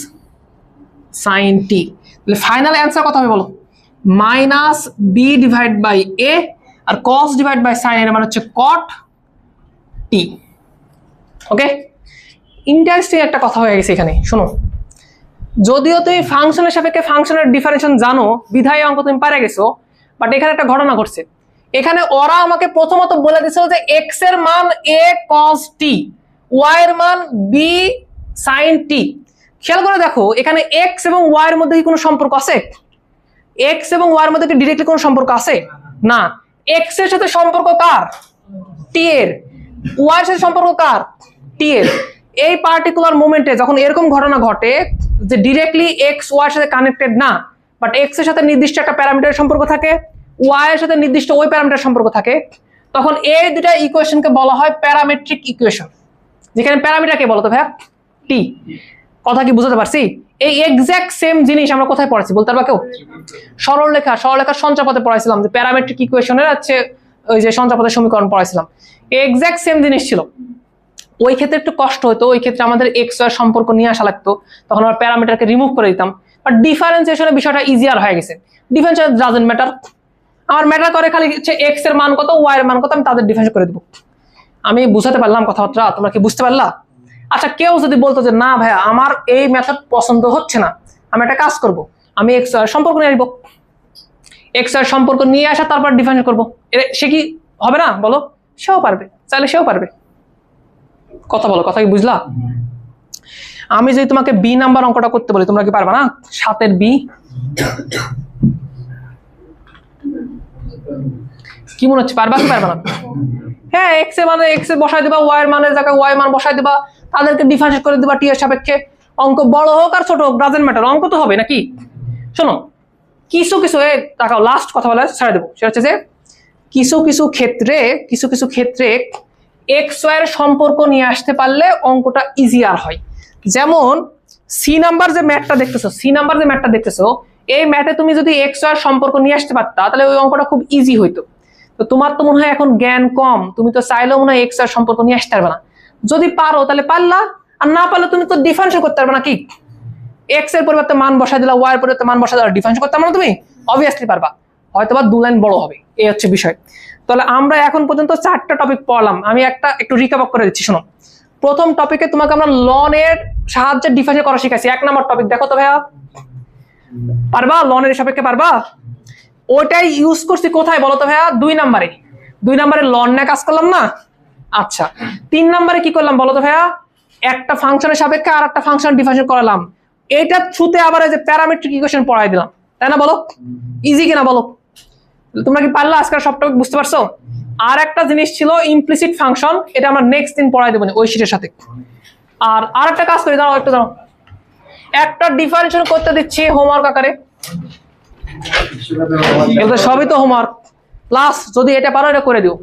sine t. তাহলে ফাইনাল অ্যান্সার কত হবে বলো? Minus b divide by a, আর cos ডিভাইড বাই সাইন এর মানে হচ্ছে cot টি। ওকে, ইন্টারেস্টিং একটা কথা হয়ে গেছে এখানে। শোনো, যদিও তুমি ফাংশনের সাপেক্ষে ফাংশনের ডিফারেন্সিয়েশন জানো, বিধায় অঙ্ক তুমি পারে গেছো, বাট এখানে একটা ঘটনা ঘটছে। এখানে ওরা আমাকে প্রথমত বলে দিছিল যে এক্স এর মান এ cos টি, ওয়াই এর মান বি সাইন টি। খেয়াল করে দেখো এখানে এক্স এবং ওয়াই এর মধ্যে কি কোনো সম্পর্ক আছে? এক্স এবং ওয়াই এর মধ্যে কি ডিরেক্টলি কোনো সম্পর্ক আছে? না। এক্স এর সাথে সম্পর্ক কার? টি এর। ওয়াই এর সাথে সম্পর্ক কার? টি এর। এই পার্টিকুলার মোমেন্টে যখন এরকম ঘটনা ঘটে যে ডিরেক্টলি এক্স ওয়াই এর সাথে কানেক্টেড না, বাট এক্স এর সাথে নির্দিষ্ট একটা প্যারামিটারের সম্পর্ক থাকে, ওয়াই এর সাথে নির্দিষ্ট ওই প্যারামিটার সম্পর্ক থাকে, তখন এই দুটা ইকুয়েশনকে বলা হয় প্যারামেট্রিক ইকুয়েশন। যেখানে প্যারামিটার কে বলো তো ভাইয়া? টি। কথা কি বুঝতে পারছি? এই এক্সাক্ট সেম জিনিস আমরা কোথায় পড়াইছি বলতে পারবা কেউ? সরলরেখার সঞ্চারপথে পড়াইছিলাম যে প্যারামেট্রিক ইকুয়েশনের আছে ওই যে সঞ্চারপথের সমীকরণ পড়াইছিলাম, এক্সাক্ট সেম জিনিস ছিল। ওই ক্ষেত্রে একটু কষ্ট হতো, ওই ক্ষেত্রে আমাদের এক্স ওয়াই সম্পর্ক নিয়ে আসা লাগতো, তখন আমরা প্যারামিটারকে রিমুভ করে দিতাম। বাট ডিফারেন্সিয়েশনের বিষয়টা ইজিয়ার হয়ে গেছে। ডিফারেন্সিয়েশন ডাজন্ট ম্যাটার, আমার ম্যাটার করে খালি হচ্ছে এক্স এর মান কত, ওয়াই এর মান কত, আমি তাদের ডিফারেন্স করে দেবো। আমি বুঝাতে পারলাম কথাবার্তা? তোমরা কি বুঝতে পারলা? আচ্ছা কেউ যদি বলতো যে না ভাইয়া আমার এই মেথড পছন্দ হচ্ছে না, আমি একটা কাজ করব, আমি এক্স ওয়াই সম্পর্ক নিয়ে আসবো, এক্স ওয়াই সম্পর্ক নিয়ে আসা তারপর ডিফারেন্স করবো, সে কি হবে না বলো? সেও পারবে, চাইলে সেও পারবে। কথা বলো, কথা কি বুঝলা? আমি যদি তোমাকে বি নাম্বার অঙ্কটা করতে বলি তোমরা কি পারবা না? 7 এর বি কি মনে হচ্ছে, পারবা কি পারবা না? হ্যাঁ, এক্স এর মানে এক্স এ বসাই দিবা, ওয়াই এর মানের জায়গায় ওয়াই মান বসাই দিবা, তাদেরকে ডিফারেন্সিয়েট করে দিবা টি এর সাপেক্ষে। অঙ্ক বড় হোক আর ছোট হোক ডাজন্ট ম্যাটার, অঙ্ক তো হবে নাকি? শোনো, কিছু তাকাও, লাস্ট কথা বলে ছেড়ে দেবো, সেটা হচ্ছে যে কিছু ক্ষেত্রে এক্স ওয়াই এর সম্পর্ক নিয়ে আসতে পারলে অঙ্কটা ইজিয়ার হয়। যেমন সি নাম্বার যে ম্যাথটা দেখতেছো, এই ম্যাথে তুমি যদি এক্স ওয়াই এর সম্পর্ক নিয়ে আসতে পারতা তাহলে ওই অঙ্কটা খুব ইজি হইতো। তো তোমার তো মনে হয় এখন জ্ঞান কম, তুমি তো চাইলেও মনে হয় এক্স ওয়াই এর সম্পর্ক নিয়ে আসতে পারবে না। যদি পারো তাহলে পারলা, আর না পারলে তুমি তো ডিফারেন্স করতে পারবে না। কি এক্স এর পরিবর্তে মান বসাই দিলা, ওয়াই এর পরিবর্তে মান বসাই দিলা, ডিফারেন্স করতে পারবে না তুমি? অবভিয়াসলি পারবা, হয়তো বা 2 লাইন বড় হবে, এই হচ্ছে বিষয়। তাহলে আমরা এখন পর্যন্ত 4টা টপিক পড়লাম, আমি একটু রিক্যাপ করে দিচ্ছি। শোনো, প্রথম টপিকে তোমাকে আমরা লন এর সাহায্যে ডিফারেন্স করা শিখাইছি। 1 নম্বর টপিক দেখো তো ভাইয়া, পারবা? লনের সাপেক্ষে পারবা? ওইটাই ইউজ করছি কোথায় বলো তো ভাইয়া? 2 নম্বরে লন নিয়ে কাজ করলাম না? আচ্ছা 3 নম্বরে কি করলাম বলো তো ভাইয়া? একটা ফাংশনের সাপেক্ষে আর একটা ফাংশন ডিফারেন্স করালাম, এইটা থ্রুতে আবার এই যে প্যারামেট্রিক ইকুয়েশন পড়াই দিলাম, তাই না? বলো ইজি কিনা বলো? তোমরা কি পারলা আজকাল সব টপিক বুঝতে পারছো? আর একটা জিনিস ছিল ইমপ্লিসিট ফাংশন, এটা আমরা নেক্সট দিন পড়াই দেবো ওই শীটের সাথে। আর একটা কাজ করি, দাঁড়াও একটু দাঁড়াও, একটা ডিফারেন্সিয়েশন করতে দিচ্ছি হোমওয়ার্ক আকারে, এগুলো সবই তো হোমওয়ার্ক। লাস্ট যদি এটা পারো এটা করে দিও।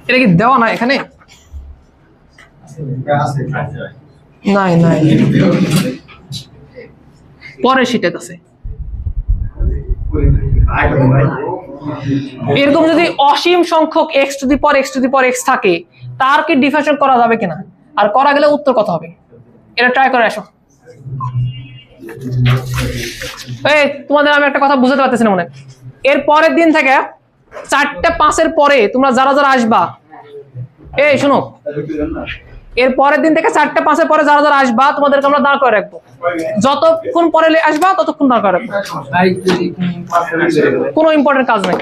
এটা কি দেওয়া না এখানে? নাই পরের শীটে আছে। এরকম যদি অসীম সংখ্যক x to the power x থাকে, তার কি ডিফারেন্সিয়েট করা যাবে কিনা, আর করা গেলে উত্তর কত হবে, এটা ট্রাই করে আসো। এই তোমাদের আমি একটা কথা বুঝাতে পারতেছি না মনে। এর পরের দিন থেকে 4টে 5-এর পরে তোমরা যারা আসবা, এই শোনো, এর পরের দিন থেকে 4টে 5-এর পরে যারা আসবা তোমাদেরকে আমরা দাঁড় করে রাখবো, যতক্ষণ পরে আসবা ততক্ষণ দাঁড় করে রাখবো, কোনো ইম্পর্টেন্ট কাজ নাই।